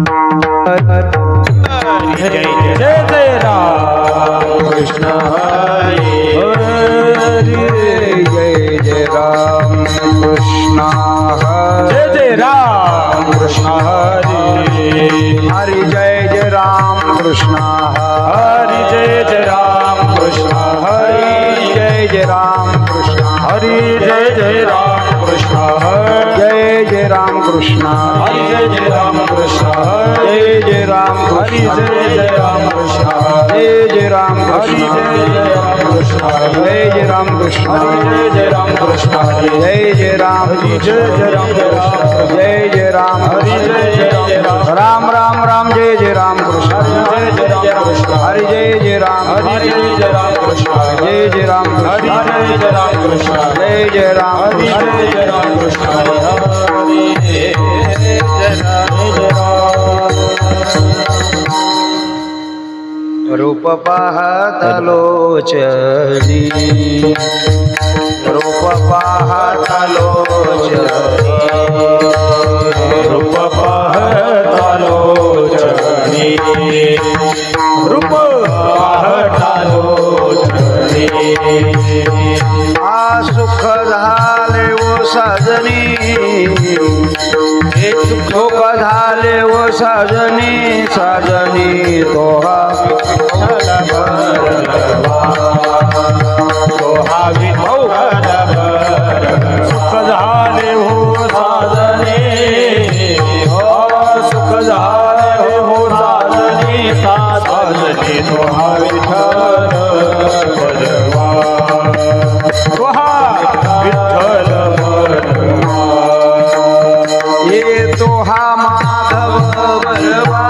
जय जय राम कृष्ण हरी हरी जय जय राम कृष्ण जय जय राम कृष्ण हरी हरि जय जय राम कृष्ण हरि जय जय राम कृष्ण हरि जय जय राम कृष्ण हरि जय जय राम कृष्ण जय जय राम कृष्ण हरि जय जय राम कृष्ण जय जय राम हरि जय जय राम कृष्ण जय जय राम हरि जय जय राम कृष्ण जय जय राम कृष्ण जय जय राम कृष्ण जय जय राम हरि जय जय राम कृष्ण जय जय राम हरि जय जय राम राम राम राम जय जय राम कृष्ण जय जय राम कृष्ण हरि जय जय राम हरि जय जय राम कृष्ण जय जय राम हरि जय जय राम कृष्ण जय जय राम हरि जय जय राम कृष्ण हरि जय रूप पाहता लोचनी रूप पाहता लोचनी रूप पाहता लोचनी रूप पाहता लोचनी आ सुख झाले वो साजनी सुख झाले वो साजनी साजनी तोहा तोहा सुख झाले हो साजनी सुख झाले हो साजनी साजनी तोहा विठ्ठल बलवा तोहा विठ्ठल बलवा ये तोहा माधव बलवा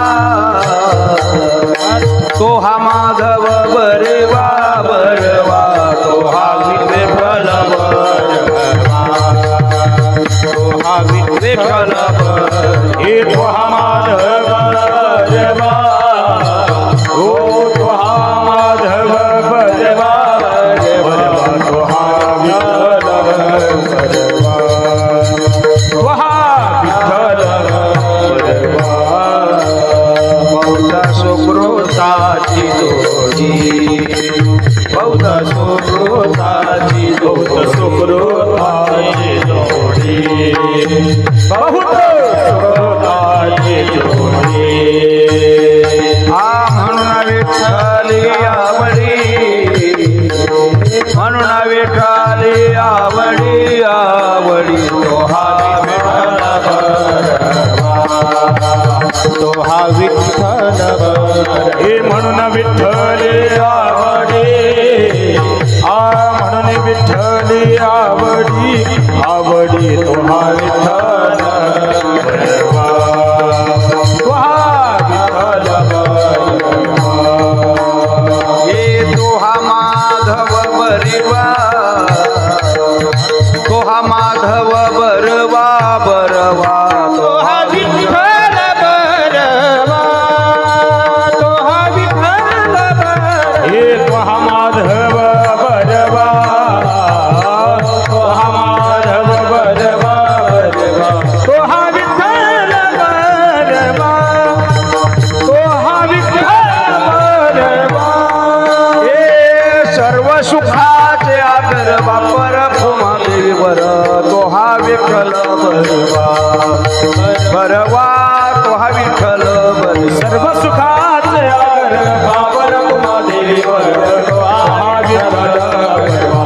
तोहा माधव बरवा बरवा तोहा विठ्ठल बलवा तोहा विठ्ठल हे तोहा माधव बरवा ओ तोहा माधव बरवा बरवा तोहा विठ्ठल बरवा तोहा विठ्ठल बरवा बहुधा सुकृताची जोडी बहुधा सुकृताची बहुत सुकृताची जोडी बहुत सुकृताची जोडी आ म्हणून विठ्ठली आवडी म्हणून विठ्ठली आवडी आवडी तोहा विठ्ठल तोहा विठ्ठल हे म्हणून विठ्ठली आवडी आ म्हणून विठ्ठली आवडी आवडी तोहा विठ्ठल बलवा तोहा विठ्ठल बलवा हे तोहा माधव बरवा तोहा माधव बरवा बरवा तोहा विठ्ठल बरवा तोहा विठ्ठल हे तोहा माधव बरवा तोहा माधव बरवा बरवा तोहा विठ्ठल बरवा तोहा विठ्ठल बरवा हे सर्व सुखाचे आगर वापर भूमा देवीवर तोहा विठ्ठल बरवा बरवा तोहा विठ्ठल बरवा सर्व सुखाचे आगर वापर भूमा देवीवर तोहा विठ्ठल बरवा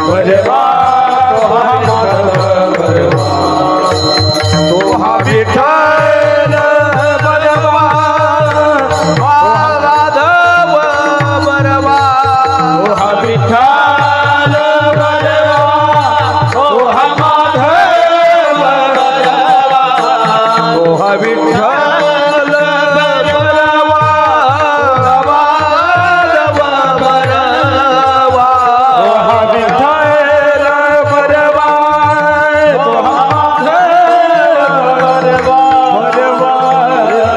बरवा तोहा माधव बरवा तोहा विठ्ठल बरवा माधव बरवा तोहा विठ्ठल बरवा तोहा माधव बरवा तोहा विठ्ठल बरवा माधव बरवा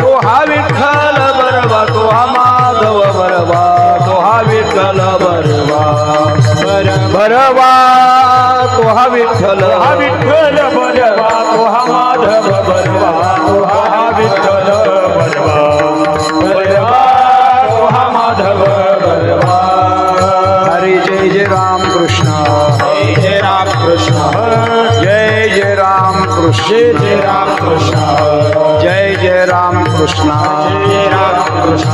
तोहा विठ्ठल बरवा तोहा माधव बरवा तोहा विठ्ठल बरवा बरवा तोहा विठ्ठल बरवा तोहा माधव बरवा तोहा विठ्ठल राम कृष्ण जय राम कृष्ण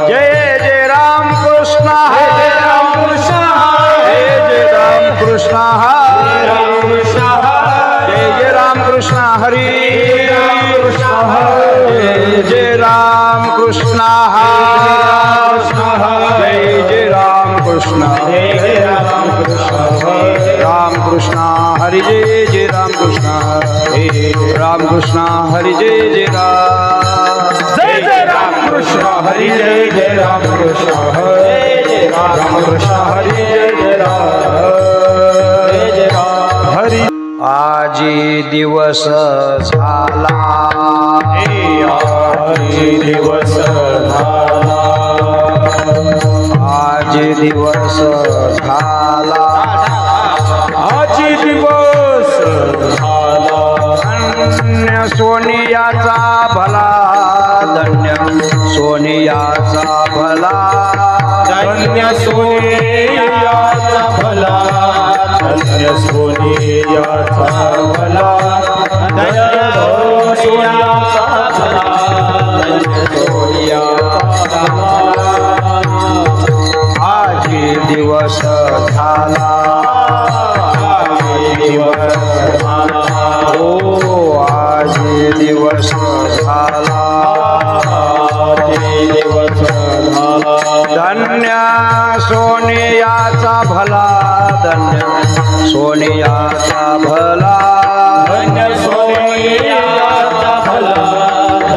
जय जय राम कृष्ण जय राम कृष्ण जय राम कृष्ण राम कृष्ण जय राम कृष्ण हरि जय राम कृष्ण जय राम कृष्ण राम कृष्ण हरि जय राम कृष्ण राम कृष्ण हरि जय राम कृष्ण हरि जय राम कृष्ण राम कृष्ण हरि जय राम हरि आजी दिवस झाला आजी दिवस झाला आजी दिवस झाला आजी दिवस झाला धन्य सोनियाचा भला धन्य सोनियाचा भला धन्य सोनियाचा भला धन्य सोनियाचा भला धन्य सोनियाचा भला धन्य सोनियाचा भला आजी दिवस झाला आजी दिवस झाला ओ आजी दिवस झाला आजी दिवस झाला धन्य सोनियाचा भला धन्य सोनियाचा भला धन्य सोनियाचा भला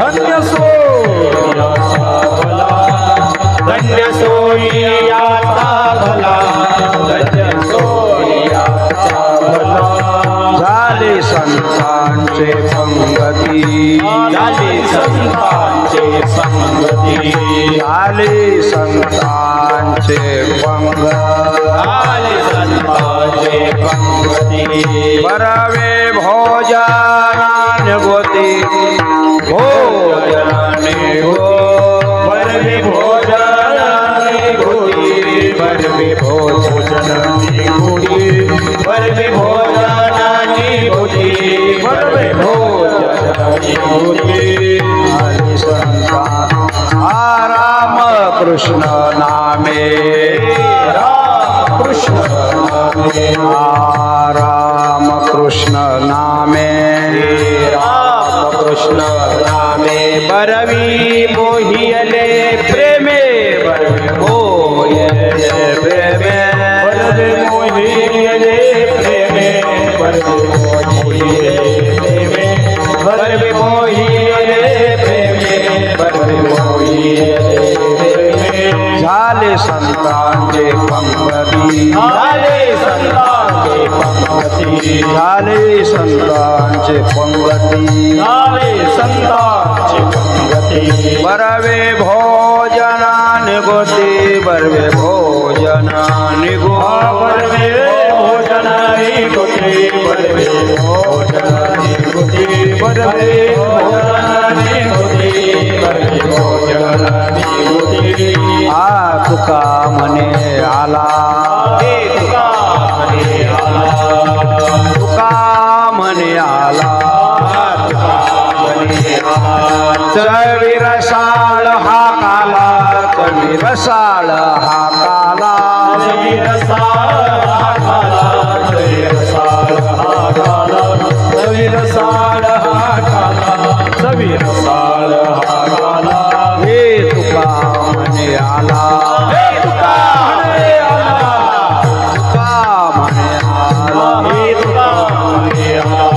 धन्य सोनियाचा भला धन्य सोनियाचा भला धन्य सोनियाचा भला झाले संतांचे पंगती झाले संतांचे संगती झाले संतांचे पंग झाले संतांचे पंगती बरवे भोजनान गोती भोजनाने गो परमे भोजनाने गोडी परमे भोजनाने गोडी परमे भोजनाने गोडी परमे भोजनाने गोडी हरि संतान राम कृष्ण नामे राम कृष्ण नामे राम कृष्ण नामे राम कृष्ण नामे बरवी मोहियले प्रेमे बरवी मोहियले प्रेमे बरवी मोहियले प्रेमे बरवी मोहियले प्रेमे बरवी मोहियले प्रेमे बरवी मोहियले प्रेमे झाले संतांचे पंगती झाले संतांचे पंगती झाले संतांचे पंगती झाले संतांचे पंगती बरवे भोजनानि गोती बरवे भोजनानि गो बरवे भोजनानि गोती बरवे भोजनानि गोती बरवे भोजनानि गोती बरवे भोजनानि गोती आ तुका म्हणे आला हे तुका म्हणे आला तुका म्हणे आला तुका म्हणे आला चवी रसाळ हा काला चवी रसाळ हा काला चवी रसाळ हा काला चवी रसाळ हा काला चवी रसाळ हा काला चवी रसाळ हा काला हे तुका म्हणे आला हे तुका म्हणे आला तुका म्हणे आला हे तुका म्हणे आला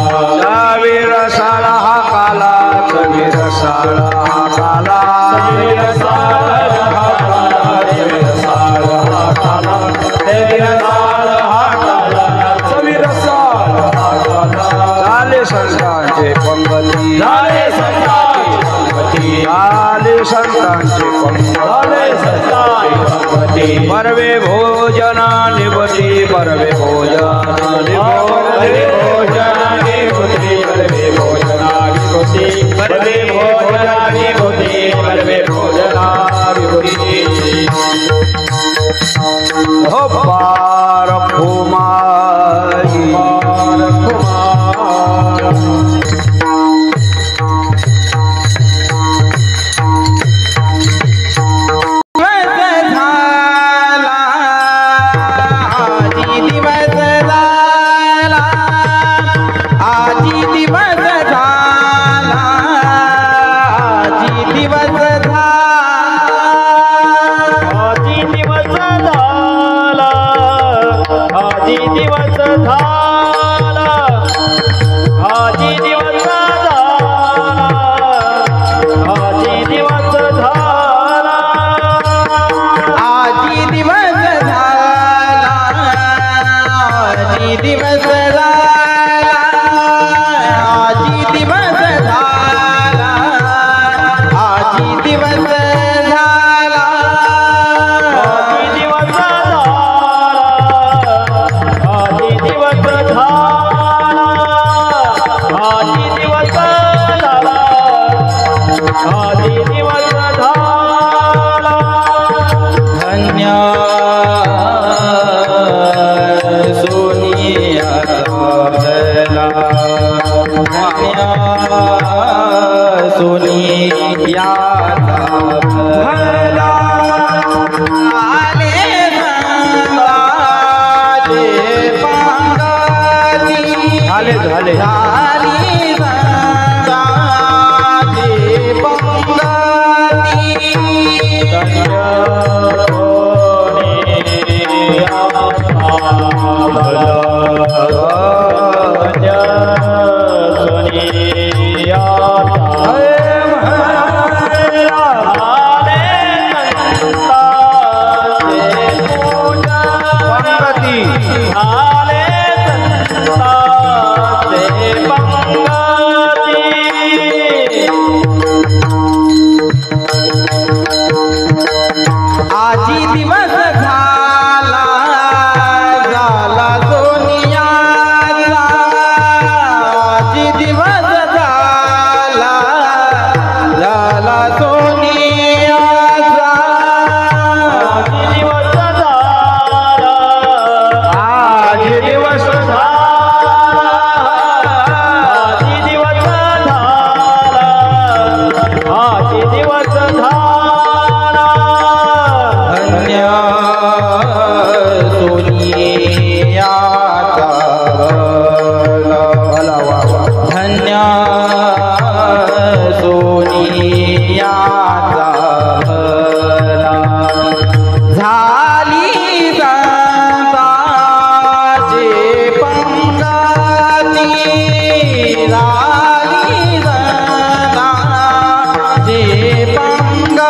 चवी रसाळ हा काला चवी रसाळ हा काला चवी रसाळ हा काला चवी रसाळ हा काला चवी रसाळ हा काला चवी रसाळ हा काला झाले संतांचे पंगती झाले संतांचे पंगती झाले संतांचे पंगती झाले संतांचे पंगती बरवे भोजनानि गोती बरवे भोजनानि बरवे भोजनानि गोती बरवे भोजनानि गोती बरवे भोजनानि गोती बरवे भोजनानि गोती हो पार कुमारी कुमार आजी दिवस झाला धन्य सोनिया धन्य सोनिया झाले आजी दिवस झाला झाला सोनियाचा आजी दिवस झाला झाला सोनियाचा आजी दिवस झाला आजी दिवस झाला आजी दिवस झाला धन्य सोनियाचा धन्य सोनियाचा झाली संताचे पंगती झाली संताचे पंगती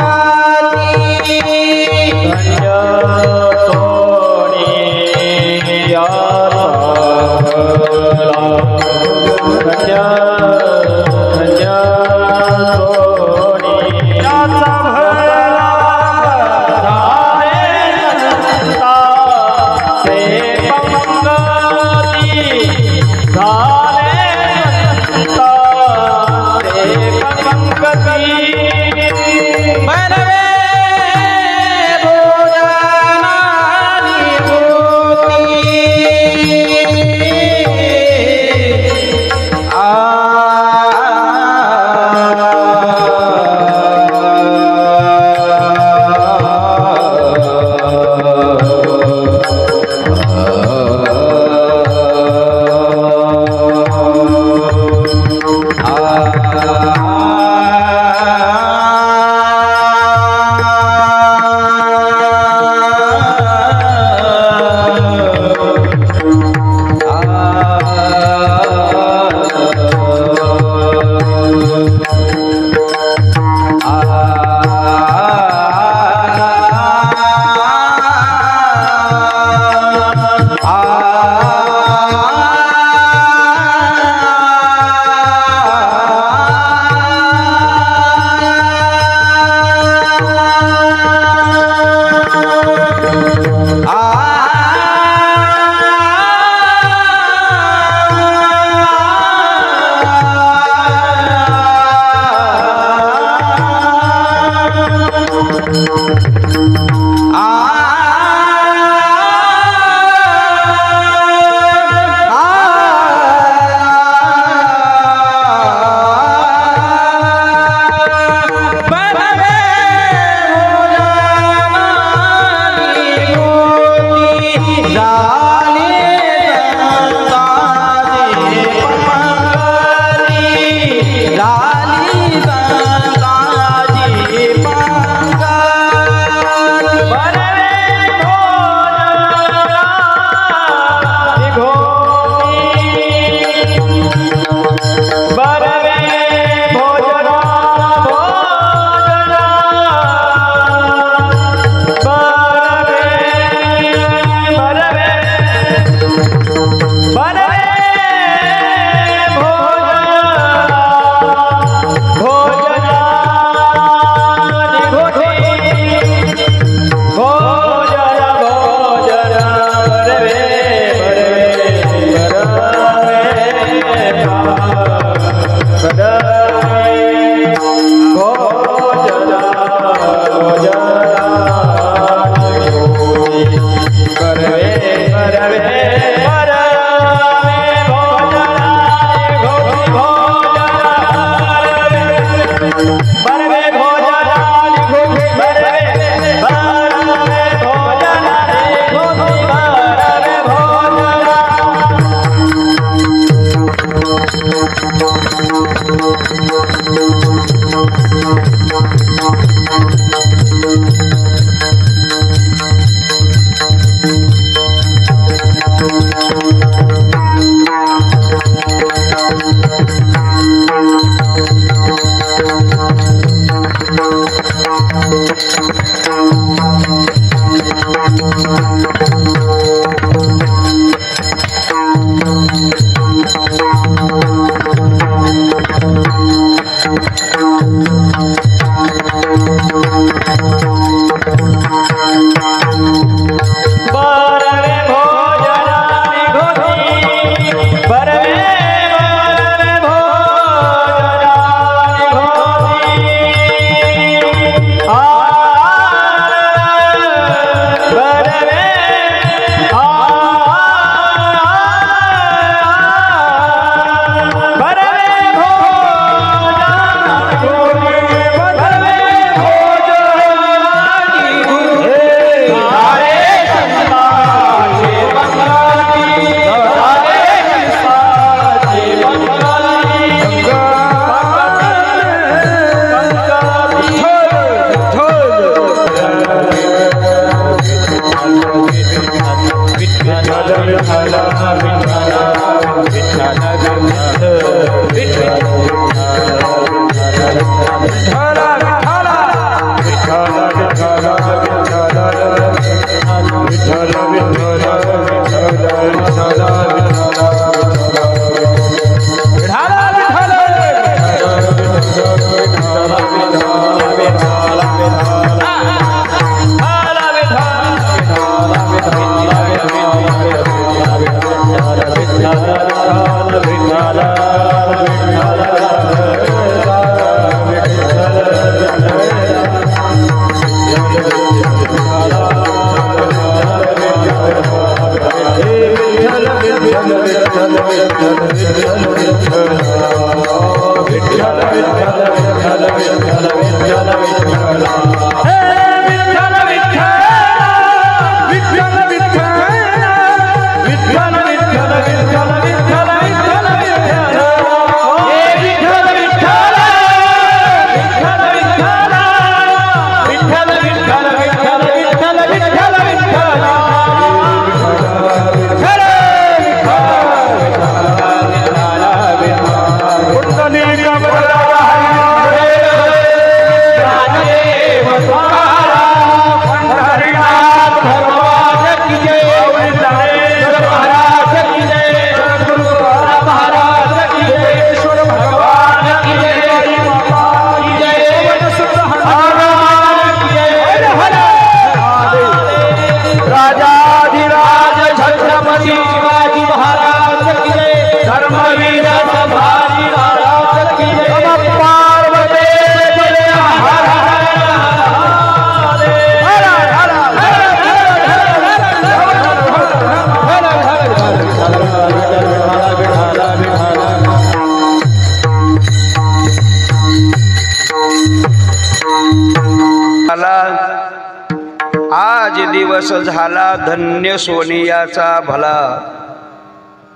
दिवस झाला धन्य सोनियाचा भला,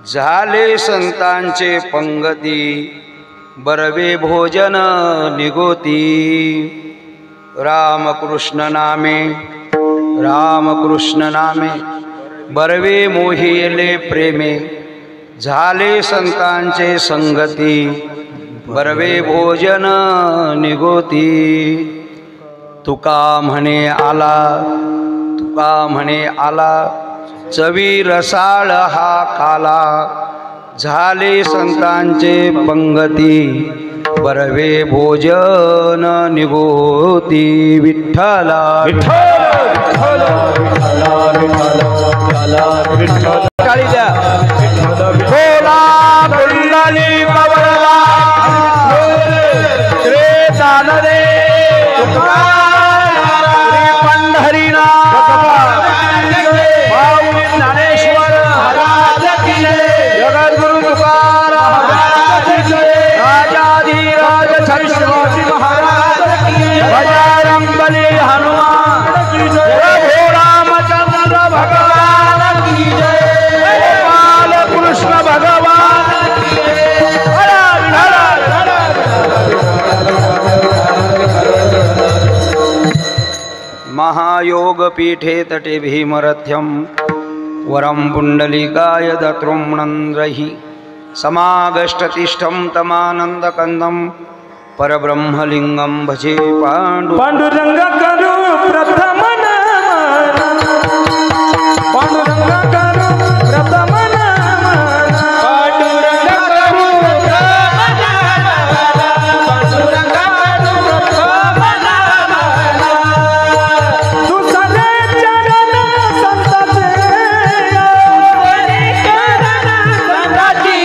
झाले संतांचे पंगती बरवे भोजन निगोती। रामकृष्ण नामे रामकृष्ण नामे बरवे मोहिले प्रेमे, झाले संतांचे संगती बरवे भोजन निगोती। तुका म्हणे आला चवी रसाळ हा काला, झाले संतांचे पंगती बरवे भोजन निगोती। विठ्ठला टाळी द्या। भोला कुंडली बाबळला रे दान रे पंढरीनाथ माऊली ज्ञानेश्वर जगद्गुरु तुकाराम राजाधिराज छत्रपती महाराज बजरंग बली हनुमान प्रभु रामचंद्र भगवान की जय, बाल कृष्ण भगवान की महायोग पीठे तटे भीमरथ्यम वरम पुंडलिकाय दत्रुम्नन्द्रहि समागष्टतिष्ठं तमानन्दकन्दं परब्रह्मलिंगं भजे पांडुरंग करू प्रथम नमन, पांडुरंग करू प्रथम नमन, पांडुरंग करू प्रथम नमन, पांडुरंग करू प्रथम नमन। तू सदे चरण संतते संताची,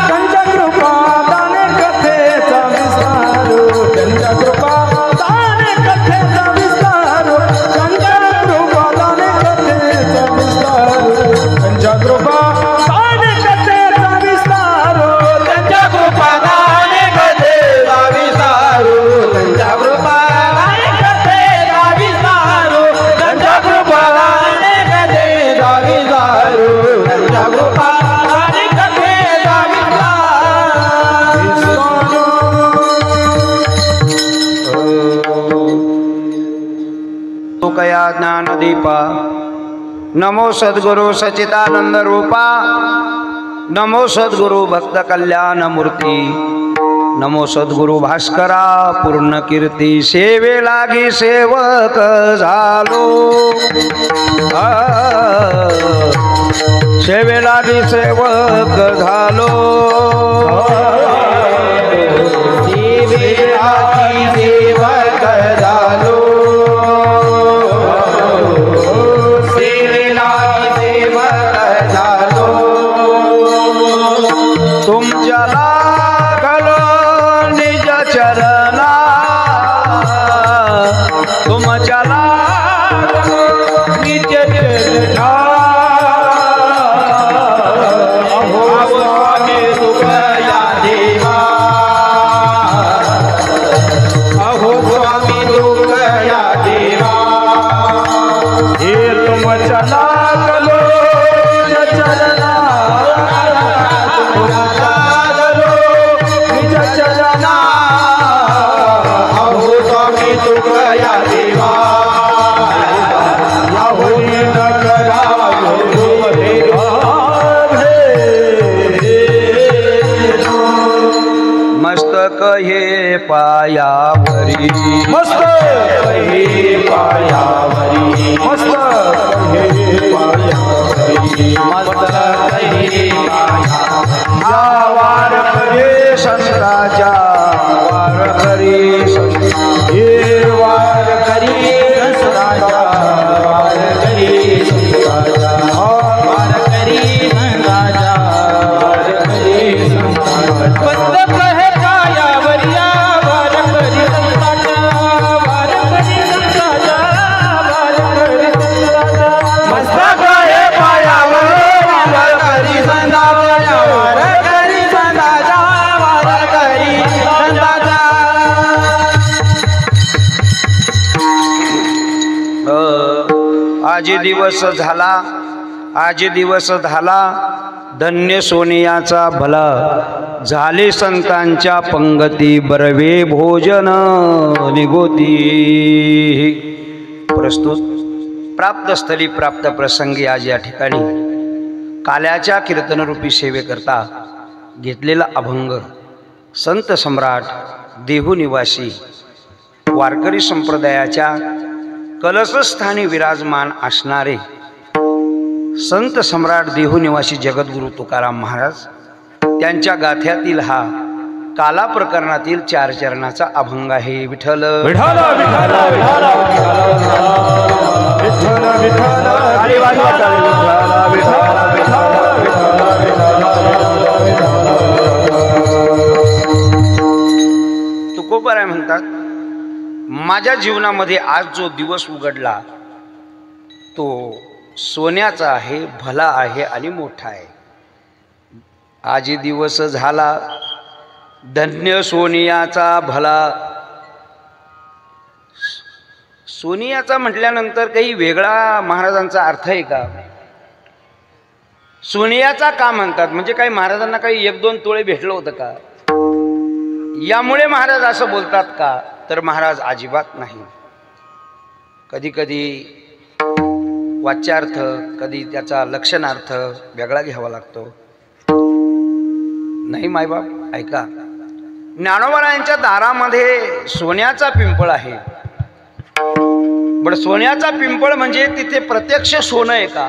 त्यांच्या कृपा दाने कथेचा विस्तारू, त्यांच्या कृपा दाने कथेचा विस्तारू, त्यांच्या कृपा दाने कथेचा विस्तारू, त्यांच्या कृपा दाने कथेचा विस्तारू, त्यांच्या कृपा दाने कथेचा विस्तारू, त्यांच्या कृपा दाने कथेचा विस्तारू, त्यांच्या कृपा दाने कथेचा विस्तारू, त्यांच्या कृपा दाने कथेचा विस्तारू। कया ज्ञानदीपा नमो सद्गुरु सच्चिदानंद रूपा, नमो सद्गुरु भक्त कल्याण मूर्ती, नमो सद्गुरु भास्करा पूर्ण कीर्ती। सेवे लागी सेवक झालो, सेवे लागी सेवक झालो, सेवे लागी सेवक झालो, सेवे लागी सेवक झालो। तुमच्या लागलो निज चरणा, तुमच्या लागलो निज चरणा। अहो स्वामी तुकया देवा, अहो स्वामी तुकया देवा, हे तुमच्या लागलो निज चरणा, तुमच्या लागलो निज चरणा। अहो स्वामी तुकया देवा, या होई न करावो मस्तक हे पायावरी, मस्तक हे पायावरी, मस्तक हे पायावरी, मस्तक हे पायावरी। या वार करे संताच्या, वार करे हे वार करी संताच्या, वार करी संताच्या, वार करी संताच्या, वार करी संताच्या। मस्तक हे पायावरिया, वार करी संताच्या, वार करी संताच्या, वार करी संताच्या। मस्तक हे पायावर, वार करी संताच्या, वार करी संताच्या, वार करी संताच्या। आज दिवस झाला धन्य सोनियाचा भला, झाले संतांच्या पंगती बरवे भोजन निगोती। प्रस्तुत प्राप्तस्थली प्राप्त प्रसंगी आज या ठिकाणी काल्याच्या कीर्तनरूपी सेवेकरता घेतलेला अभंग संत सम्राट देहू निवासी वारकरी संप्रदायाच्या कलशस्थानी विराजमान असणारे संत सम्राट देहू निवासी जगद्गुरु तुकाराम महाराज त्यांच्या गाथ्यातील हा काला प्रकरणातील 4 चरणाचा अभंग आहे। विठ्ठल विठ्ठल विठ्ठल विठ्ठल विठ्ठल तुकोबाराय म्हणतात, माझ्या जीवनामध्ये आज जो दिवस उघडला तो सोन्याचा आहे, भला आहे आणि मोठा आहे। आज दिवस झाला धन्य सोनियाचा भला। सोनियाचा म्हटल्यानंतर काही वेगळा महाराजांचा अर्थ आहे का? सोनियाचा का म्हणतात म्हणजे काही महाराजांना काही 1-2 तोळे भेटलं होतं का, यामुळे महाराज असं बोलतात का? तर महाराज अजिबात नाही। कधी कधी वाच्यार्थ कधी त्याचा लक्षणार्थ वेगळा घ्यावा लागतो। नाही मायबाप ऐका, ज्ञानोबारायांच्या दारामध्ये सोन्याचा पिंपळ आहे, पण सोन्याचा पिंपळ म्हणजे तिथे प्रत्यक्ष सोनं आहे का?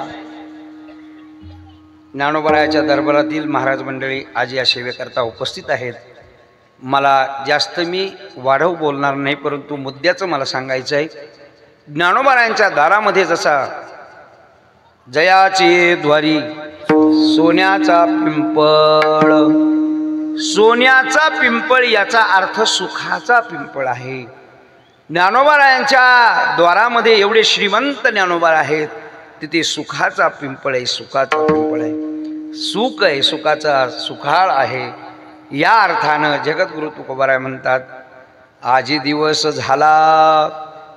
ज्ञानोबारायाच्या दरबारातील महाराज मंडळी आज या सेवेकरता उपस्थित आहेत। मला जास्त मी वाढव बोलणार नाही, परंतु मुद्द्याचं मला सांगायचं आहे। ज्ञानोबारायांच्या दारामध्ये जसा जयाचे द्वारी सोन्याचा पिंपळ, सोन्याचा पिंपळ याचा अर्थ सुखाचा पिंपळ आहे। ज्ञानोबारायांच्या द्वारामध्ये एवढे श्रीमंत ज्ञानोबा आहेत, तिथे सुखाचा पिंपळ आहे, सुखाचा पिंपळ आहे, सुख आहे, सुखाचा सुखाळ आहे। या अर्थानं जगद्गुरु तुकोबाराय म्हणतात, आज दिवस झाला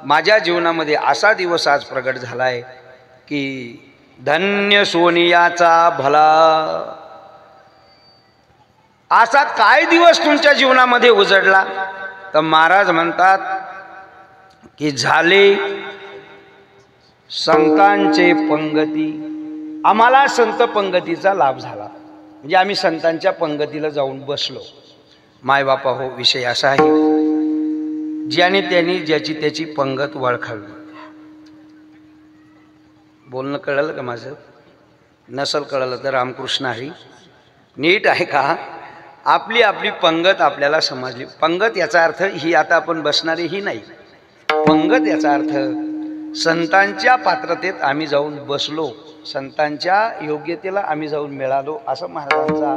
माझ्या जीवनामध्ये असा दिवस आज प्रगट झालाय की धन्य सोनियाचा भला। असा काय दिवस तुमच्या जीवनामध्ये उजडला? तर महाराज म्हणतात की झाले संतांचे पंगती, आम्हाला संत पंगतीचा लाभ झाला, म्हणजे आम्ही संतांच्या पंगतीला जाऊन बसलो। मायबापा हो, विषय असा आहे, ज्याने त्यांनी ज्याची त्याची पंगत वळखावी। बोलणं कळलं का माझं? नसल कळलं तर रामकृष्ण हरी, नीट आहे का? आपली आपली पंगत आपल्याला समजली। पंगत याचा अर्थ ही आता आपण बसणारी ही नाही, पंगत याचा अर्थ संतांच्या पात्रतेत आम्ही जाऊन बसलो, संतांच्या योग्यतेला आम्ही जाऊन मिळालो, असं महाराजांचा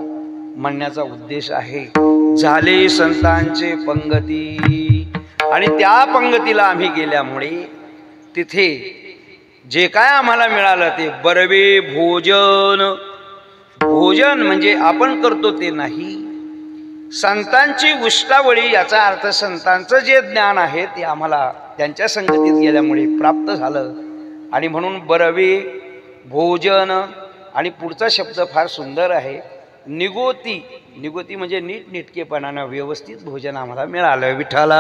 म्हणण्याचा उद्देश आहे। झाले संतांचे पंगती, आणि त्या पंगतीला आम्ही गेल्यामुळे तिथे जे काय आम्हाला मिळालं ते बरवे भोजन। भोजन म्हणजे आपण करतो ते नाही, संतांची उष्टावळी याचा अर्थ संतांचं जे ज्ञान आहे ते आम्हाला त्यांच्या संगतीत गेल्यामुळे प्राप्त झालं, आणि म्हणून बरवे भोजन। आणि पुढचा शब्द फार सुंदर आहे, निगोती। निगोती म्हणजे नीटनेटकेपणानं व्यवस्थित भोजन आम्हाला मिळालं। विठ्ठला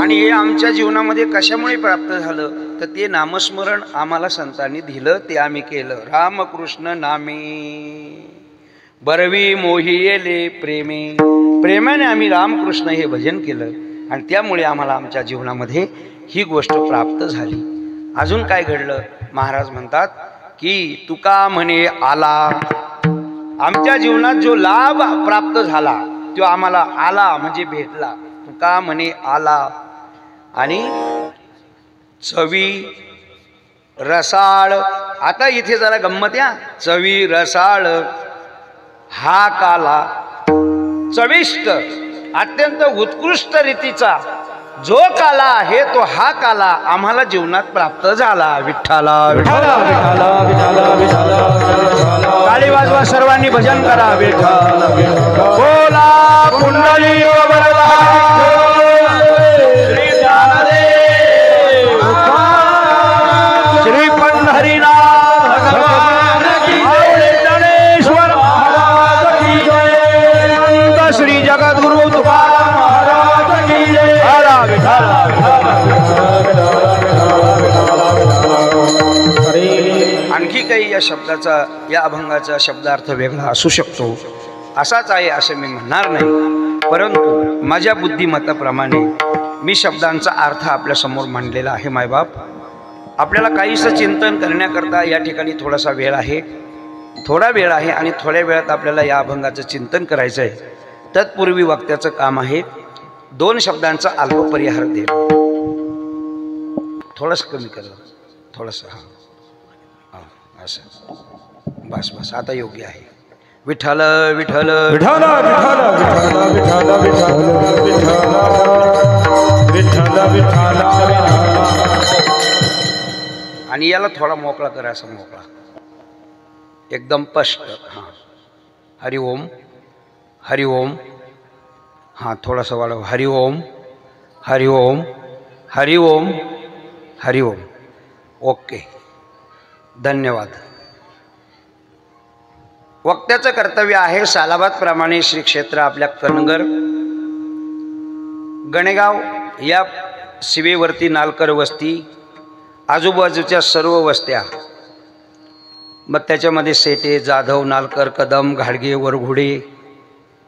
आणि हे आमच्या जीवनामध्ये कशामुळे प्राप्त झालं? तर ते नामस्मरण आम्हाला संतांनी दिलं, ते आम्ही केलं। रामकृष्ण नामे बरवी मोहियेले प्रेमे, प्रेमाने आम्ही रामकृष्ण हे भजन केलं, आणि त्यामुळे आम्हाला आमच्या जीवनामध्ये ही गोष्ट प्राप्त झाली। अजून काय घडलं? महाराज म्हणतात की तुका म्हणे आला, आमच्या जीवनात जो लाभ प्राप्त झाला तो आम्हाला आला म्हणजे भेटला। तुका म्हणे आला, आणि चवी रसाळ। आता इथे जरा गंमत या, चवी रसाळ हा काला चविष्ट अत्यंत उत्कृष्ट रीतीचा जो काला आहे तो हा काला आम्हाला जीवनात प्राप्त झाला. विठ्ठला विठ्ठला विठाला विठाला विठाला विठाला टाळी वाजवा सर्वांनी भजन करा. विठ्ठल बोला कुंडली वरदा श्री ज्ञानदेव श्री पंढरीनाथ भगवान की जय. गणेश्वर महाराज की जय. संत श्री जगद्गुरु तुकाराम महाराज की जय. आणखी काही या शब्दाचा या अभंगाचा शब्दार्थ वेगळा असू शकतो, असाच आहे असं मी म्हणणार नाही, परंतु माझ्या बुद्धिमत्ताप्रमाणे मी शब्दांचा अर्थ आपल्या समोर मांडलेला आहे. मायबाप, आपल्याला काहीसं चिंतन करण्याकरता या ठिकाणी थोडासा वेळ आहे, थोडा वेळ आहे आणि थोड्या वेळात आपल्याला या अभंगाचं चिंतन करायचं आहे. तत्पूर्वी वक्त्याचं काम आहे 2 शब्दांचा अल्पपरिहार देणं. थोडंसं कमी करा, थोडंसं. हां असं बस बस, आता योग्य आहे. विठ्ठल विठ्ठल विठाला विठाला विठाला विठाला विठाला विठाला विठाला. आणि याला थोडा मोकळा करा, असा मोकळा एकदम स्पष्ट. हां हरिओम हरिओम. हां थोडासा वाढव. हरिओम हरिओम हरिओम हरिओम. ओके, धन्यवाद. वक्त्याचं कर्तव्य आहे सालाबादप्रमाणे श्री क्षेत्र आपल्या कनगर गणेगाव या शिवेवरती नालकर वस्ती, आजूबाजूच्या सर्व वस्त्या, मग त्याच्यामध्ये सेटे, जाधव, नालकर, कदम, घाडगे, वरघुडे,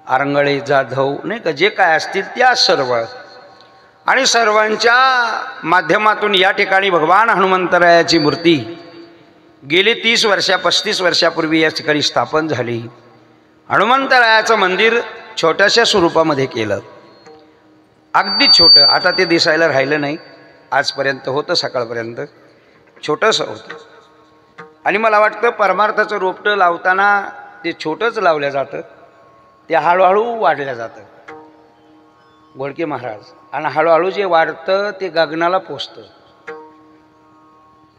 आरंगळे, जाधव नाही का, जे काय असतील त्या सर्व, आणि सर्वांच्या माध्यमातून या ठिकाणी भगवान हनुमंतरायाची मूर्ती गेली 30 वर्षा 35 वर्षापूर्वी या ठिकाणी स्थापन झाली. हनुमंतरायाचं मंदिर छोट्याशा स्वरूपामध्ये केलं, अगदी छोटं. आता ते दिसायला राहिलं नाही, आजपर्यंत होतं, सकाळपर्यंत छोटंसं होतं. आणि मला वाटतं परमार्थाचं रोपटं लावताना ते छोटंच लावलं जातं, ते हळूहळू वाढलं जातं घोडके महाराज, आणि हळूहळू जे वाढतं ते गगनाला पोचतं.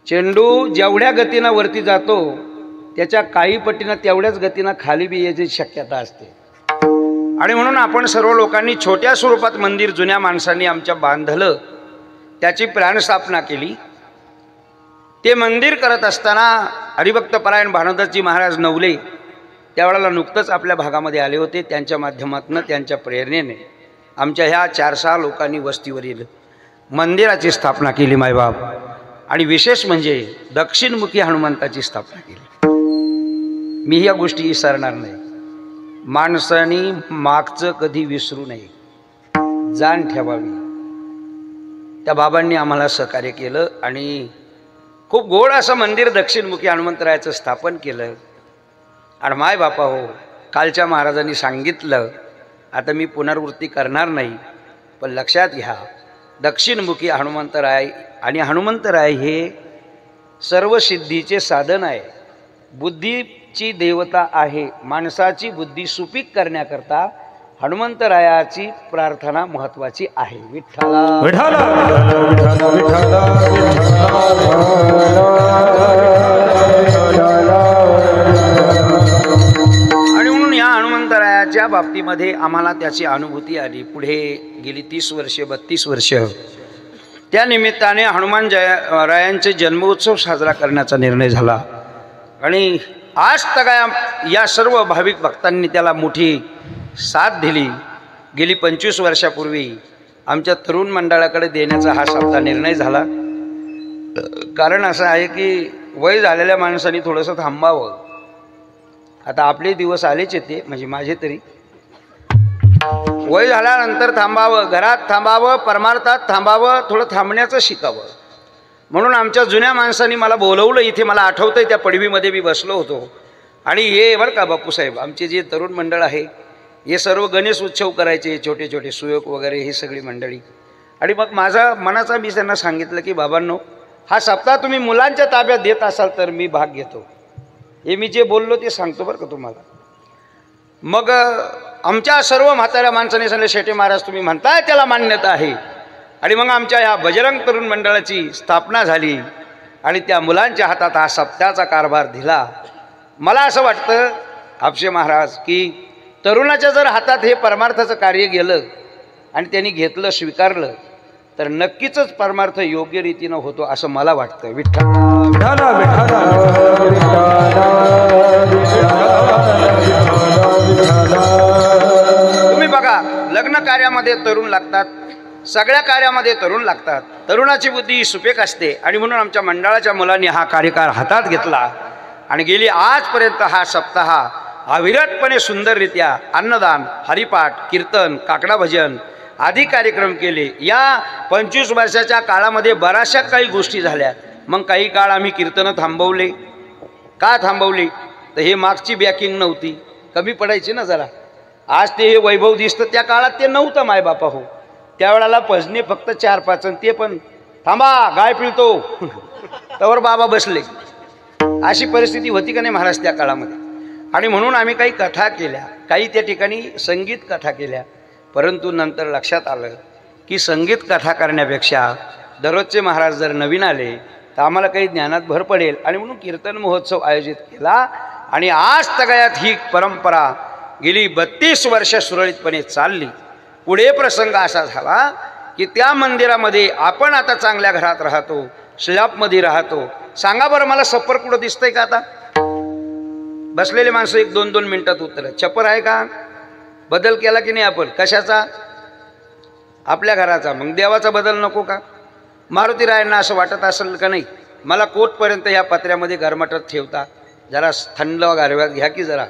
चेंडू जेवढ्या गतीनं वरती जातो त्याच्या काही पटीनं तेवढ्याच गतीनं खाली बी यायची शक्यता असते. आणि म्हणून आपण सर्व लोकांनी छोट्या स्वरूपात मंदिर जुन्या माणसांनी आमच्या बांधलं, त्याची प्राणस्थापना केली. ते मंदिर करत असताना हरिभक्तपरायण भानोदरजी महाराज नवले त्यावेळेला नुकतंच आपल्या भागामध्ये आले होते. त्यांच्या माध्यमातून, त्यांच्या प्रेरणेने आमच्या ह्या 4-6 लोकांनी वस्तीवरील मंदिराची स्थापना केली मायबाप. आणि विशेष म्हणजे दक्षिणमुखी हनुमंताची स्थापना केली. मी या गोष्टी विसरणार नाही. माणसाने मागचं कधी विसरू नये, जाण ठेवावी. त्या बाबांनी आम्हाला सहकार्य केलं आणि खूप गोड असं मंदिर दक्षिणमुखी हनुमंतरायाचं स्थापन केलं. आणि माय बापा हो, कालच्या महाराजांनी सांगितलं, आता मी पुनरावृत्ती करणार नाही, पण लक्षात घ्या, दक्षिणमुखी हनुमंतराय, आणि हनुमंतराय हे सर्व सिद्धीचे साधन आहे, बुद्धीची देवता आहे. माणसाची बुद्धी सुपीक करण्याकरता हनुमंतरायाची प्रार्थना महत्त्वाची आहे. विठ्ठला विठाला विठाला विठाला आणि म्हणून या हनुमंतरायाच्या बाबतीमध्ये आम्हाला त्याची अनुभूती आली. पुढे गेली 30 वर्षे 32 वर्ष त्या निमित्ताने हनुमान रायांचे जन्मोत्सव साजरा करण्याचा निर्णय झाला. आणि आज तक या सर्व भाविक भक्तांनी त्याला मोठी साथ दिली. गेली 25 वर्षापूर्वी आमच्या तरुण मंडळाकडे देण्याचा हा साधा निर्णय झाला. कारण असं आहे की वय झालेल्या माणसांनी थोडंसं थांबावं. आता आपले दिवस आलेच येते, म्हणजे माझे तरी वय झाल्यानंतर थांबावं, घरात थांबावं, परमार्थात थांबावं, थोडं थांबण्याचं शिकावं. म्हणून आमच्या जुन्या माणसांनी मला बोलवलं इथे. मला आठवतंय त्या पडवीमध्ये मी बसलो होतो. आणि हे बरं का बापूसाहेब, आमचे जे तरुण मंडळ आहे हे सर्व गणेश उत्सव करायचे, छोटे छोटे सुयोग वगैरे, ही सगळी मंडळी. आणि मग माझा मनाचा मी त्यांना सांगितलं की बाबांनो, हा सप्ताह तुम्ही मुलांच्या ताब्यात देत असाल तर मी भाग घेतो. हे मी जे बोललो ते सांगतो बरं का तुम्हाला. मग आमच्या सर्व म्हाताऱ्या माणसाने सांगितलं, शेटे महाराज तुम्ही म्हणताय त्याला मान्यता आहे, आणि मग आमच्या ह्या बजरंग तरुण मंडळाची स्थापना झाली आणि त्या मुलांच्या हातात हा सप्त्याचा कारभार दिला. मला असं वाटतं आपशे महाराज की तरुणाच्या जर हातात हे परमार्थाचं कार्य गेलं आणि त्यांनी घेतलं स्वीकारलं तर नक्कीच परमार्थ योग्य रीतीनं होतो असं मला वाटतं. विठ्ठल तुम्ही बघा, लग्न कार्यामध्ये तरुण लागतात, सगळ्या कार्यामध्ये तरुण लागतात. तरुणाची बुद्धी सुपेक असते आणि म्हणून आमच्या मंडळाच्या मुलांनी हा कार्यकार हातात घेतला आणि गेली आजपर्यंत हा सप्ताह अविरतपणे सुंदररित्या अन्नदान, हरिपाठ, कीर्तन, काकडा भजन आदी कार्यक्रम केले. या 25 वर्षाच्या काळामध्ये बऱ्याचशा काही गोष्टी झाल्या. मग काही काळ आम्ही कीर्तनं थांबवले. का थांबवली? तर हे मागची बॅकिंग नव्हती, कमी पडायची ना जरा. आज ते हे वैभव दिसतं, त्या काळात ते नव्हतं मायबापा हो. त्यावेळेला भजने फक्त 4-5 आणि ते पण थांबा गाय पिळतो त्यावर बाबा बसले. अशी परिस्थिती होती का नाही महाराज त्या काळामध्ये. आणि म्हणून आम्ही काही कथा केल्या, काही त्या ठिकाणी संगीत कथा केल्या. परंतु नंतर लक्षात आलं की संगीत कथा करण्यापेक्षा दररोजचे महाराज जर नवीन आले तर आम्हाला काही ज्ञानात भर पडेल आणि म्हणून कीर्तन महोत्सव आयोजित केला. आणि आज तगायात ही परंपरा गेली 32 वर्ष सुरळीतपणे चालली. पुढे प्रसंग असा झाला की त्या मंदिरामध्ये आपण आता चांगल्या घरात राहतो, स्लॅबमध्ये राहतो. सांगा बरं मला सप्पर कुठं दिसतंय का? आता बसलेले माणसं 1-2 मिनिटात उतरत. छप्पर आहे का? बदल केला की नाही आपण? कशाचा? आपल्या घराचा. मग देवाचा बदल नको का? मारुतीरायांना असं वाटत असेल का नाही मला कोटपर्यंत ह्या पत्र्यामध्ये गरमाटत ठेवता, जरा थंड गारव्यात घ्या की जरा.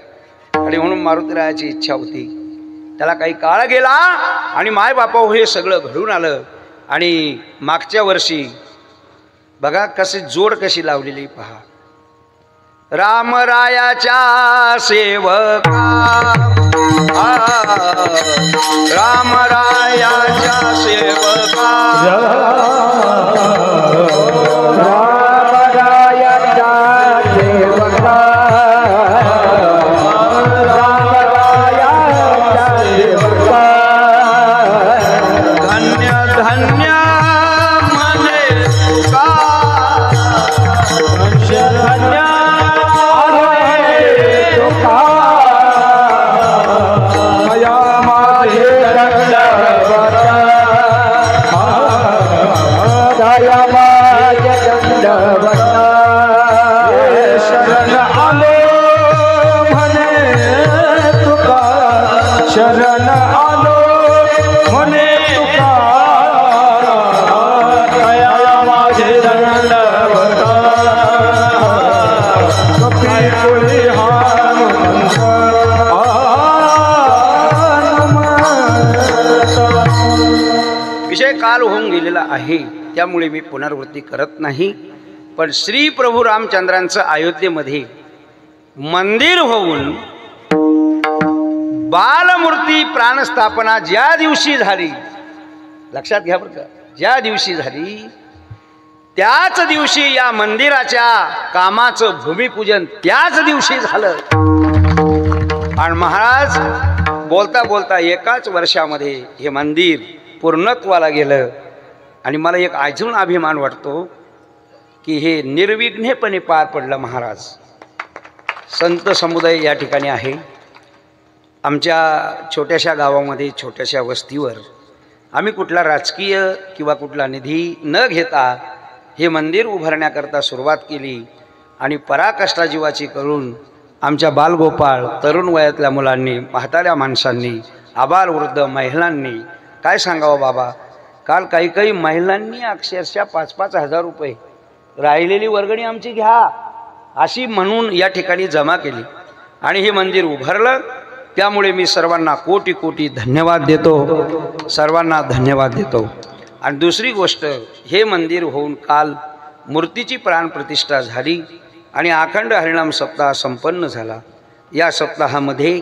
आणि म्हणून मारुतीरायाची इच्छा होती. त्याला काही काळ गेला आणि माय बापा हे सगळं घडून आलं. आणि मागच्या वर्षी बघा कशी जोड कशी लावलेली पहा. रामरायाच्या सेवका, रामरायाच्या सेवका, रामरायाच्या सेवका, रामरायाच्या सेवका, धन्य धन्य म्हणे तुका, धन्य शरण आलो म्हणे तुका, दया माझे दंडवता, कपी कोळी विषय काल होऊन गेलेला आहे त्यामुळे मी पुनरावृत्ती करत नाही. पण श्री प्रभू रामचंद्रांचं अयोध्येमध्ये मंदिर होऊन बालमूर्ती प्राणस्थापना ज्या दिवशी झाली, लक्षात घ्या बरं का, ज्या दिवशी झाली त्याच दिवशी या मंदिराच्या कामाचं भूमिपूजन त्याच दिवशी झालं. आणि महाराज बोलता बोलता एकाच वर्षामध्ये हे मंदिर पूर्णत्वाला गेलं. आणि मला एक अजून अभिमान वाटतो की हे निर्विघ्नपणे पार पडलं. महाराज संत समुदाय या ठिकाणी आहे. आमच्या छोट्याशा गावामध्ये, छोट्याशा वस्तीवर आम्ही कुठला राजकीय किंवा कुठला निधी न घेता हे मंदिर उभारण्याकरता सुरुवात केली. आणि पराकष्टा जीवाची करून आमच्या बालगोपाळ, तरुण वयातल्या मुलांनी, म्हाताऱ्या माणसांनी, आबालवृद्ध महिलांनी, काय सांगावं बाबा, काल काही काही महिलांनी अक्षरशः 5-5 हजार रुपये राहिलेली वर्गणी आमची घ्या अशी म्हणून या ठिकाणी जमा केली आणि हे मंदिर उभारलं. त्यामुळे मी सर्वांना कोटी कोटी धन्यवाद देतो, सर्वांना धन्यवाद देतो. आणि दुसरी गोष्ट, हे मंदिर होऊन काल मूर्तीची प्राणप्रतिष्ठा झाली आणि अखंड हरिनाम सप्ताह संपन्न झाला. या सप्ताहामध्ये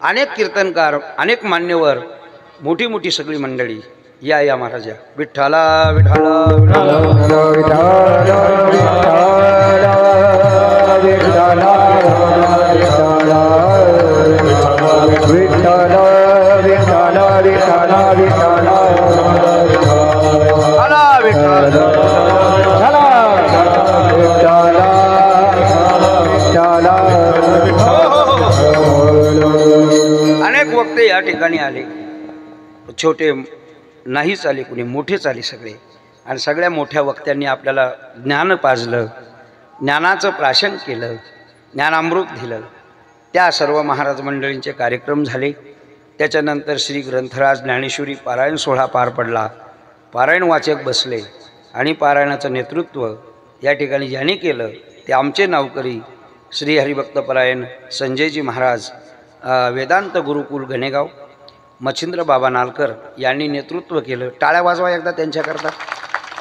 अनेक कीर्तनकार, अनेक मान्यवर, मोठी मोठी सगळी मंडळी या महाराजा. विठ्ठला विठ्ठला विठ्ठला विठ्ठला विठ्ठला विठ्ठला या ठिकाणी आले, छोटे नाहीच आले कुणी, मोठेच आले सगळे. आणि सगळ्या मोठ्या वक्त्यांनी आपल्याला ज्ञान पाजलं, ज्ञानाचं प्राशन केलं, ज्ञानामृत दिलं. त्या सर्व महाराज मंडळींचे कार्यक्रम झाले. त्याच्यानंतर श्री ग्रंथराज ज्ञानेश्वरी पारायण सोहळा पार पडला. पारायण वाचक बसले आणि पारायणाचं नेतृत्व या ठिकाणी ज्याने केलं ते आमचे नावकरी श्री हरिभक्तपरायण संजयजी महाराज, वेदांत गुरुकुल गणेगाव, मच्छिंद्र बाबा नालकर यांनी नेतृत्व केलं. टाळ्या वाजवा एकदा त्यांच्याकरता.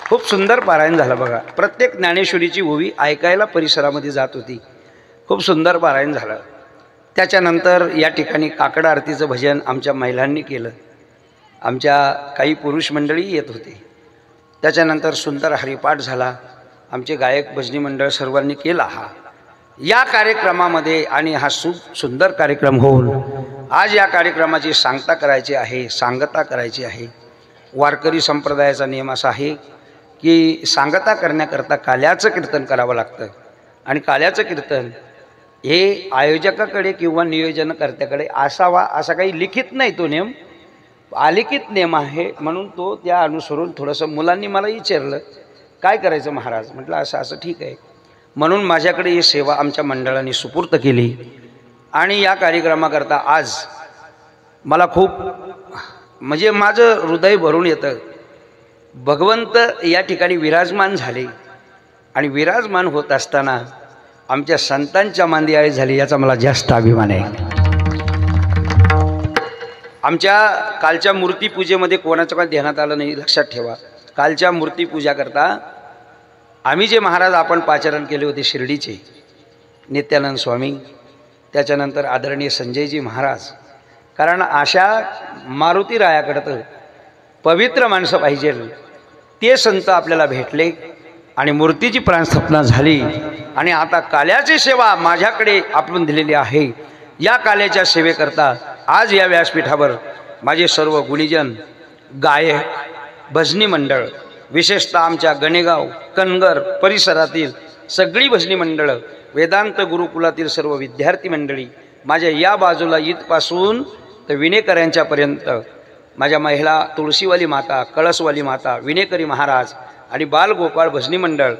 खूप सुंदर पारायण झालं बघा. प्रत्येक ज्ञानेश्वरीची ओवी ऐकायला परिसरामध्ये जात होती. खूप सुंदर पारायण झालं. त्याच्यानंतर या ठिकाणी काकड आरतीचं भजन आमच्या महिलांनी केलं. आमच्या काही पुरुष मंडळी येत होते. त्याच्यानंतर सुंदर हरिपाठ झाला. आमचे गायक भजनी मंडळ सर्वांनी केला या कार्यक्रमामध्ये. आणि हा सुंदर कार्यक्रम होऊन आज या कार्यक्रमाची सांगता करायची आहे, सांगता करायची आहे. वारकरी संप्रदायाचा नियम असा आहे की सांगता करण्याकरता काल्याचं कीर्तन करावं लागतं. आणि काल्याचं कीर्तन हे आयोजकाकडे किंवा नियोजनकर्त्याकडे असावा असा काही लिखित नाही, तो नियम अलिखित नियम आहे. म्हणून तो त्या अनुसरून थोडंसं मुलांनी मला विचारलं काय करायचं महाराज. म्हटलं असं असं ठीक आहे. म्हणून माझ्याकडे ही सेवा आमच्या मंडळाने सुपूर्त केली. आणि या कार्यक्रमाकरता आज मला खूप म्हणजे माझं हृदय भरून येतं. भगवंत या ठिकाणी विराजमान झाले आणि विराजमान होत असताना आमच्या संतांच्या मांदियाळी झाली याचा मला जास्त अभिमान आहे. आमच्या कालच्या मूर्तीपूजेमध्ये कोणाचं काय ध्यानात आलं नाही, लक्षात ठेवा. कालच्या मूर्तीपूजा करता आम्ही जे महाराज आपण पाचारण केले होते शिर्डीचे नित्यानंद स्वामी, त्याच्यानंतर आदरणीय संजयजी महाराज. कारण अशा मारुती रायाकडं पवित्र माणसं पाहिजे ते संत आपल्याला भेटले आणि मूर्तीची प्राणस्थापना झाली. आणि आता काल्याची सेवा माझ्याकडे आपण दिलेली आहे. या काल्याच्या सेवेकरता आज या व्यासपीठावर माझे सर्व गुणीजन, गायक, भजनी मंडळ, विशेषतः आमच्या गणेगाव कनगर परिसरातील सगळी भजनी मंडळं, वेदांत गुरुकुलातील सर्व विद्यार्थी मंडळी, माझ्या या बाजूला इथपासून तर विनेकऱ्यांच्यापर्यंत माझ्या महिला तुळशीवाली माता, कळसवाली माता, विनेकरी महाराज आणि बालगोपाळ भजनी मंडळ,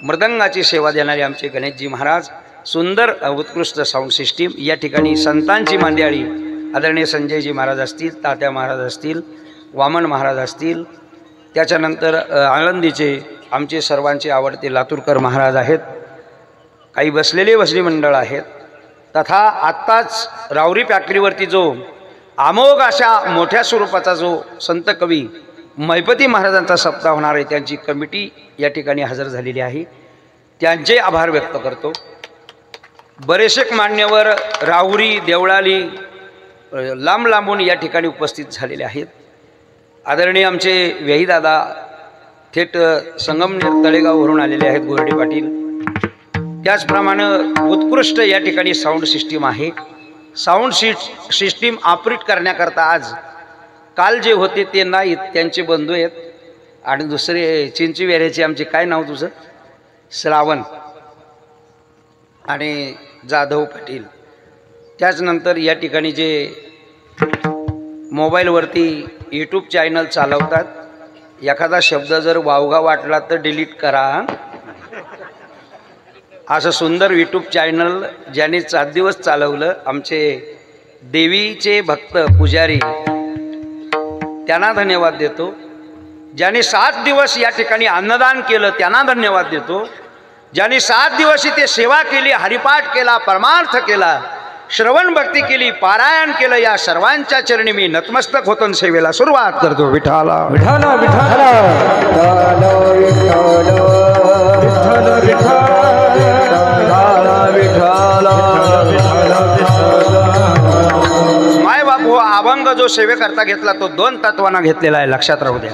मृदंगाची सेवा देणारे आमचे गणेशजी महाराज, सुंदर उत्कृष्ट साऊंड सिस्टीम. या ठिकाणी संतांची मांदियाळी आदरणीय संजयजी महाराज असतील, तात्या महाराज असतील, वामन महाराज असतील, त्याच्यानंतर आळंदीचे आमचे सर्वांचे आवडते लातूरकर महाराज आहेत, काही बसलेले भजनी मंडळ आहेत. तथा आत्ताच रावरी फॅक्टरीवरती जो अमोघ अशा मोठ्या स्वरूपाचा जो संत कवी मैपती महाराजांचा सप्ताह होणार आहे त्यांची कमिटी या ठिकाणी हजर झालेली आहे. त्यांचे आभार व्यक्त करतो. बरेचसे मान्यवर राहुरी देवळाली लांब लांबून या ठिकाणी उपस्थित झालेले आहेत. आदरणीय आमचे वेहीदादा थेट संगमनेर तळेगाववरून आलेले आहेत, गोरडे पाटील. त्याचप्रमाणे उत्कृष्ट या ठिकाणी साऊंड सिस्टीम आहे. साऊंड सिस्टीम ऑपरेट करण्याकरता आज काल जे होते ते नाहीत, त्यांचे बंधू आहेत. आणि दुसरे चिंचवेऱ्याचे आमचे काय नाव तुझं, श्रावण आणि जाधव पाटील. त्याचनंतर या ठिकाणी जे मोबाईलवरती यूट्यूब चॅनल चालवतात, एखादा शब्द जर वावगा वाटला तर डिलीट करा, असं सुंदर यूट्यूब चॅनल ज्याने 7 दिवस चालवलं आमचे देवीचे भक्त पुजारी, त्यांना धन्यवाद देतो. ज्याने 7 दिवस या ठिकाणी अन्नदान केलं त्यांना धन्यवाद देतो. ज्याने 7 दिवस इथे सेवा केली, हरिपाठ केला, परमार्थ केला, श्रवण भक्ती केली, पारायण केलं, या सर्वांच्या चरणी मी नतमस्तक होतो, सेवेला सुरुवात करतो. विठाला विठाला विठाला माय बापू, अभंग जो सेवेकरता घेतला तो 2 तत्वांना घेतलेला आहे, लक्षात राहू द्या.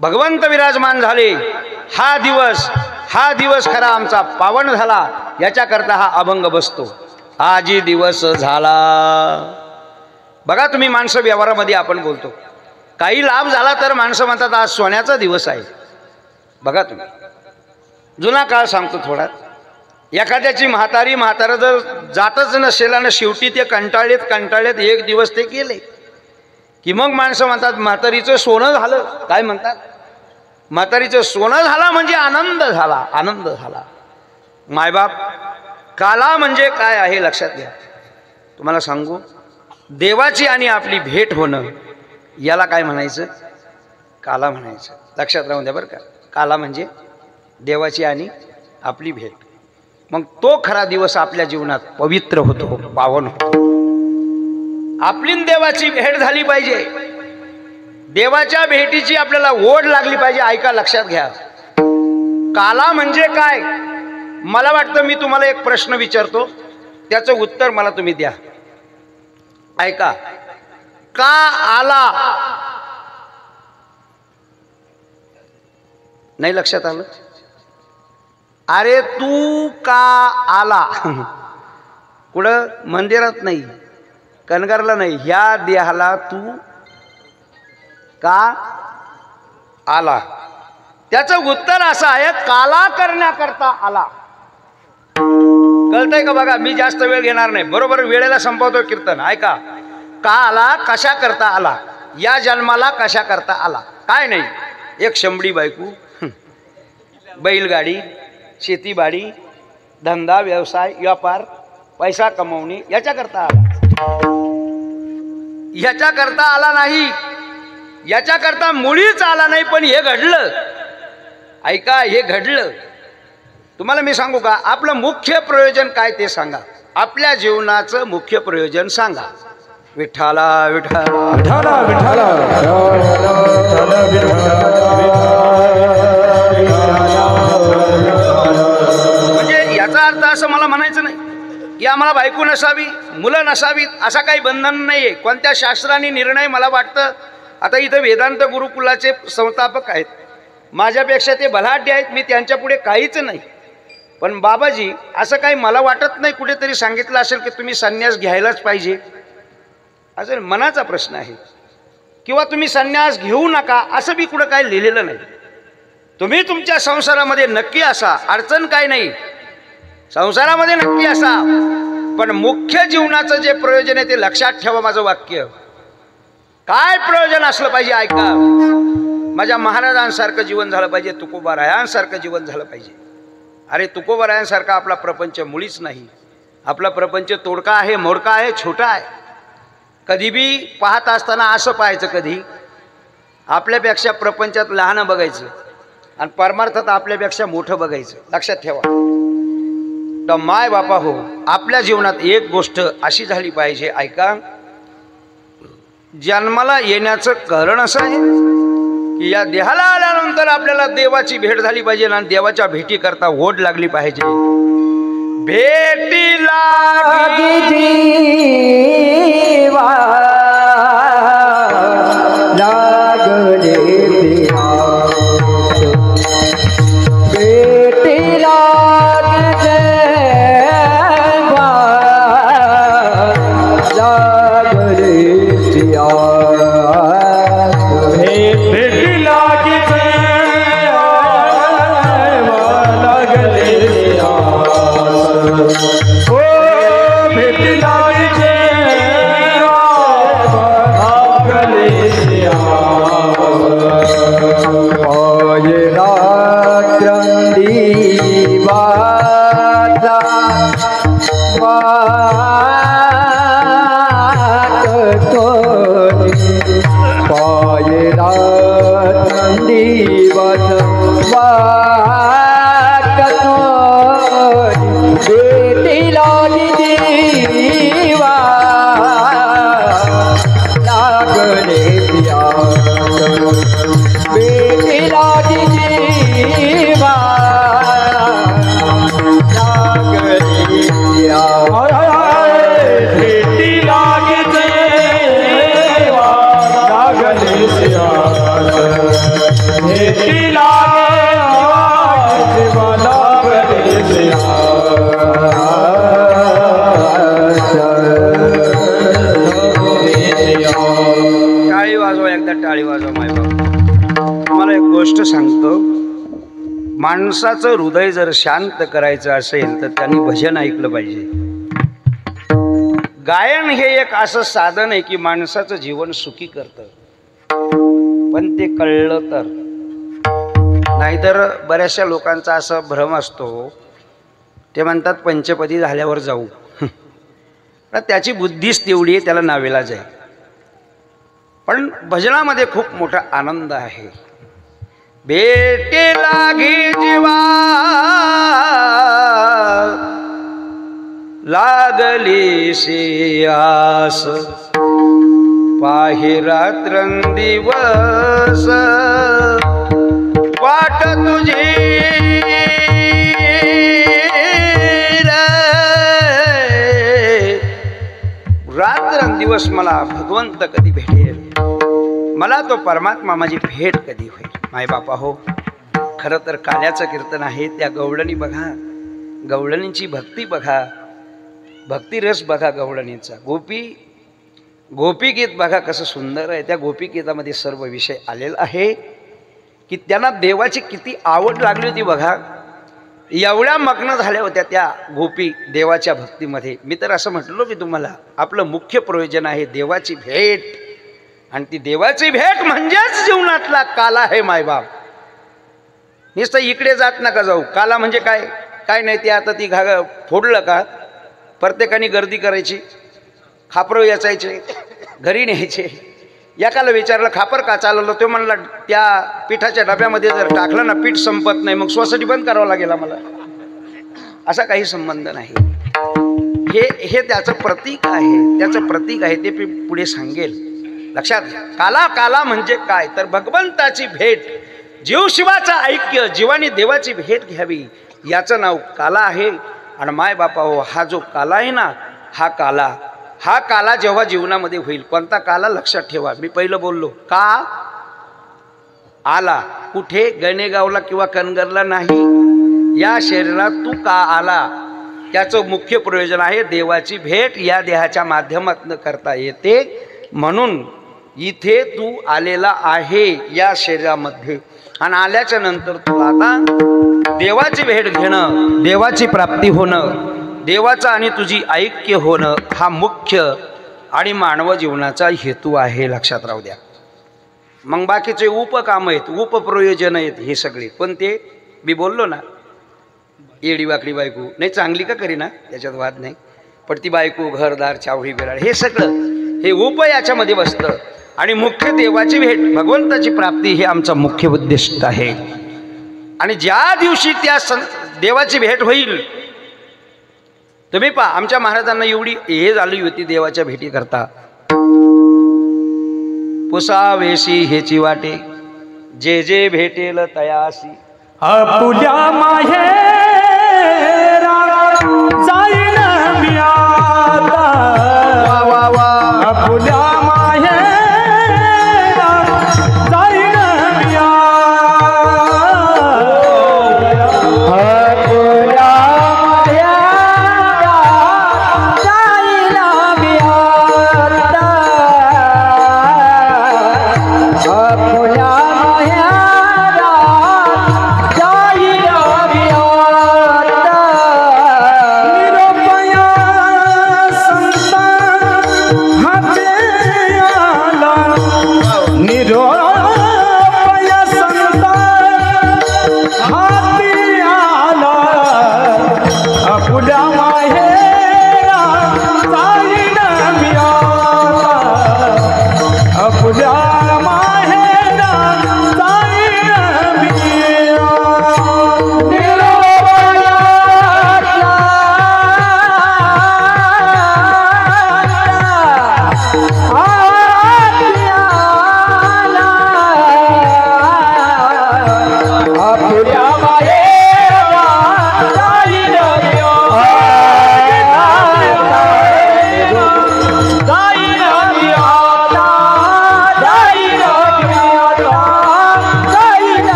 भगवंत विराजमान झाले, हा दिवस खरा आमचा पावन झाला, याच्याकरता हा अभंग बसतो. आजी दिवस झाला. बघा तुम्ही, माणसं व्यवहारामध्ये आपण बोलतो, काही लाभ झाला तर माणसं म्हणतात आज सोन्याचा दिवस आहे. बघा तुम्ही, जुना काळ सांगतो थोडा. एखाद्याची म्हातारं जर जातच नसेल आणि शेवटी ते कंटाळलेत एक दिवस ते गेले की मग माणसं म्हणतात म्हातारीचं सोनं झालं. काय म्हणतात? म्हातारीचं सोनं झालं म्हणजे आनंद झाला. मायबाप, काला म्हणजे काय आहे लक्षात घ्या. तुम्हाला सांगू, देवाची आणि आपली भेट होणं याला काय म्हणायचं? काला म्हणायचं. लक्षात राहून द्या बरं का. काला म्हणजे देवाची आणि आपली भेट. मग तो खरा दिवस आपल्या जीवनात पवित्र होतो, पावन होतो. आपली देवाची भेट झाली पाहिजे. देवाच्या भेटीची आपल्याला ओढ लागली पाहिजे. ऐका, लक्षात घ्या. काला म्हणजे काय? मला वाटतं मी तुम्हाला एक प्रश्न विचारतो, त्याचं उत्तर मला तुम्ही द्या. ऐका, का आला? नाही लक्षात आलं? अरे तू का आला? कुठं? मंदिरात नाही, कणगारला नाही, ह्या देहाला तू का आला? त्याचं उत्तर असं आहे, काला करण्याकरता आला. कळतंय का? बघा, मी जास्त वेळ घेणार नाही, बरोबर वेळेला संपवतो कीर्तन. ऐका, का आला? कशा करता आला? या जन्माला कशा करता आला? काय नाही, एक शंभरी बायको, बैलगाडी, शेतीबाडी, धंदा, व्यवसाय, व्यापार, पैसा कमवणे याच्याकरता आला. याच्याकरता आला नाही, याच्याकरता मुळीच आला नाही. पण हे घडलं. ऐका, हे घडलं. तुम्हाला मी सांगू का? आपलं मुख्य प्रयोजन काय ते सांगा. आपल्या जीवनाचं मुख्य प्रयोजन सांगा. विठ्ठला विठ्ठला विठ्ठला विठ्ठला म्हणजे याचा अर्थ असं मला म्हणायचं नाही की आम्हाला बायको नसावी, मुलं नसावीत, असा काही बंधन नाहीये. कोणत्या शास्त्राने निर्णय, मला वाटतं आता इथं वेदांत गुरुकुलाचे संस्थापक आहेत, माझ्यापेक्षा ते बलाढ्य आहेत, मी त्यांच्या पुढे काहीच नाही. पण बाबाजी असं काही मला वाटत नाही कुठेतरी सांगितलं असेल की तुम्ही संन्यास घ्यायलाच पाहिजे, असं मनाचा प्रश्न आहे. किंवा तुम्ही संन्यास घेऊ नका असं बी कुठं काय लिहिलेलं नाही. तुम्ही तुमच्या संसारामध्ये नक्की असा, अडचण काय नाही, संसारामध्ये नक्की असा, पण मुख्य जीवनाचं जे प्रयोजन आहे ते लक्षात ठेवा. माझं वाक्य काय प्रयोजन असलं पाहिजे? ऐका, माझ्या महाराजांसारखं जीवन झालं पाहिजे, तुकोबारायांसारखं जीवन झालं पाहिजे. अरे तुकोबारायांसारखा आपला प्रपंच मुळीच नाही. आपला प्रपंच तोडका आहे, मोडका आहे, छोटा आहे. कधी बी पाहत असताना असं पाहायचं, कधी आपल्यापेक्षा प्रपंचात लहान बघायचं आणि परमार्थात आपल्यापेक्षा मोठं बघायचं. लक्षात ठेवा. तर माय बापा हो, आपल्या जीवनात एक गोष्ट अशी झाली पाहिजे. ऐका, जन्माला येण्याचं कारण असं आहे की या देहाला आल्यानंतर आपल्याला देवाची भेट झाली पाहिजे आणि देवाच्या भेटी करता ओढ लागली पाहिजे. भेटी लागी जीवा लागले बेटी लागले लागले माणसाचं हृदय जर शांत करायचं असेल तर त्यांनी भजन ऐकलं पाहिजे. गायन हे एक असं साधन आहे की माणसाचं जीवन सुखी करतं, पण ते कळलं तर. नाहीतर बऱ्याचशा लोकांचा असा भ्रम असतो, ते म्हणतात पंचपदी झाल्यावर जाऊ. त्याची बुद्धीच तेवढी आहे, त्याला नावेलाज आहे. पण भजनामध्ये खूप मोठा आनंद आहे. भेटे लागी जीवा लागली आस, पाहि रात्रंदिवस वाट तुझी रात्रंदिवस मला भगवंत कधी भेटेल, मला तो परमात्मा माझी भेट कधी होईल. मायबापा हो, खरं तर काल्याचं कीर्तन आहे. त्या गवळणी बघा, गवळणींची भक्ती बघा, भक्तिरस बघा गवळणींचा. गोपीगीत बघा कसं सुंदर आहे. त्या गोपीगीतामध्ये सर्व विषय आलेला आहे की त्यांना देवाची किती आवड लागली होती बघा. एवढ्या मग्न झाल्या होत्या त्या गोपी देवाच्या भक्तीमध्ये. मी तर असं म्हटलो की तुम्हाला आपलं मुख्य प्रयोजन आहे देवाची भेट, आणि ती देवाची भेट म्हणजेच जीवनातला काला आहे मायबाप. नुसतं इकडे जात नका जाऊ. काला म्हणजे काय काय नाही ते आता ती फोडलं का प्रत्येकाने गर्दी करायची, खापरं याचायचे, घरी न्यायचे. एकाला विचारलं खापर का चालवलं, तो म्हणला त्या पिठाच्या डब्यामध्ये जर टाकलं ना पीठ संपत नाही, मग सोसायटी बंद करावं लागेल आम्हाला. असा काही संबंध नाही. हे त्याचं प्रतीक आहे, त्याचं प्रतीक आहे, ते पुढे सांगेल. लक्षात घ्या. काला काला म्हणजे काय तर भगवंताची भेट, जीव शिवाचं ऐक्य, जीवानी देवाची भेट घ्यावी, याचं नाव काला आहे. आणि माय बापा हो, हा जो काला आहे ना, हा काला जेव्हा जीवनामध्ये होईल. कोणता काला लक्षात ठेवा. मी पहिलं बोललो का आला, कुठे गणेगावला किंवा कनगरला नाही, या शरीरात तू का आला. त्याचं मुख्य प्रयोजन आहे देवाची भेट या देहाच्या माध्यमातून करता येते. म्हणून इथे तू आलेला आहे या शरीरामध्ये, आणि आल्याच्या नंतर तू आता देवाची भेट घेणं, देवाची प्राप्ती होणं, देवाचा आणि तुझी ऐक्य होणं, हा मुख्य आणि मानव जीवनाचा हेतू आहे. लक्षात राहू द्या. मग बाकीचे उपकाम आहेत, उपप्रयोजन आहेत हे सगळे. पण ते मी बोललो ना, येडी वाकडी बायको नाही चांगली का करीना, त्याच्यात वाद नाही, पण ती बायको घरदार चावडी बेराड हे सगळं हे उप याच्यामध्ये बसतं. आणि मुख्य देवाची भेट, भगवंताची प्राप्ती हे आमचा मुख्य उद्दिष्ट आहे. आणि ज्या दिवशी त्या देवाची भेट होईल, तुम्ही पहा आमच्या महाराजांना एवढी हे झाली होती देवाच्या भेटी करता. पुसावेशी हेची वाटे, जे जे भेटेल तयासी. आपुल्या माहेरा जाईन मी आता, वा वा वा. आपुल्या माहेरा जाईन मी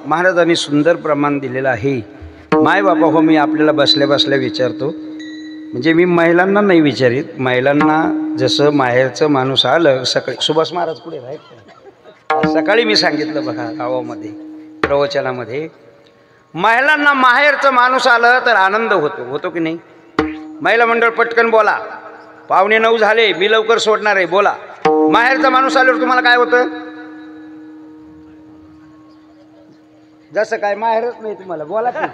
महाराजांनी सुंदर प्रमाण दिलेलं आहे. माय बापा हो, मी आपल्याला बसल्या बसल्या विचारतो, म्हणजे मी महिलांना नाही विचारित, महिलांना जसं माहेरचं माणूस आलं सकाळी, सुभाष महाराज पुढे राहत सकाळी मी सांगितलं बघा गावामध्ये प्रवचनामध्ये, महिलांना माहेरचं माणूस आलं तर आनंद होतो की नाही. महिला मंडळ पटकन बोला. 8:45 झाले, मी लवकर सोडणार आहे. बोला. माहेरचा माणूस आल्यावर तुम्हाला काय होतं? जसं काय माहेरच नाही तुम्हाला, बोला की.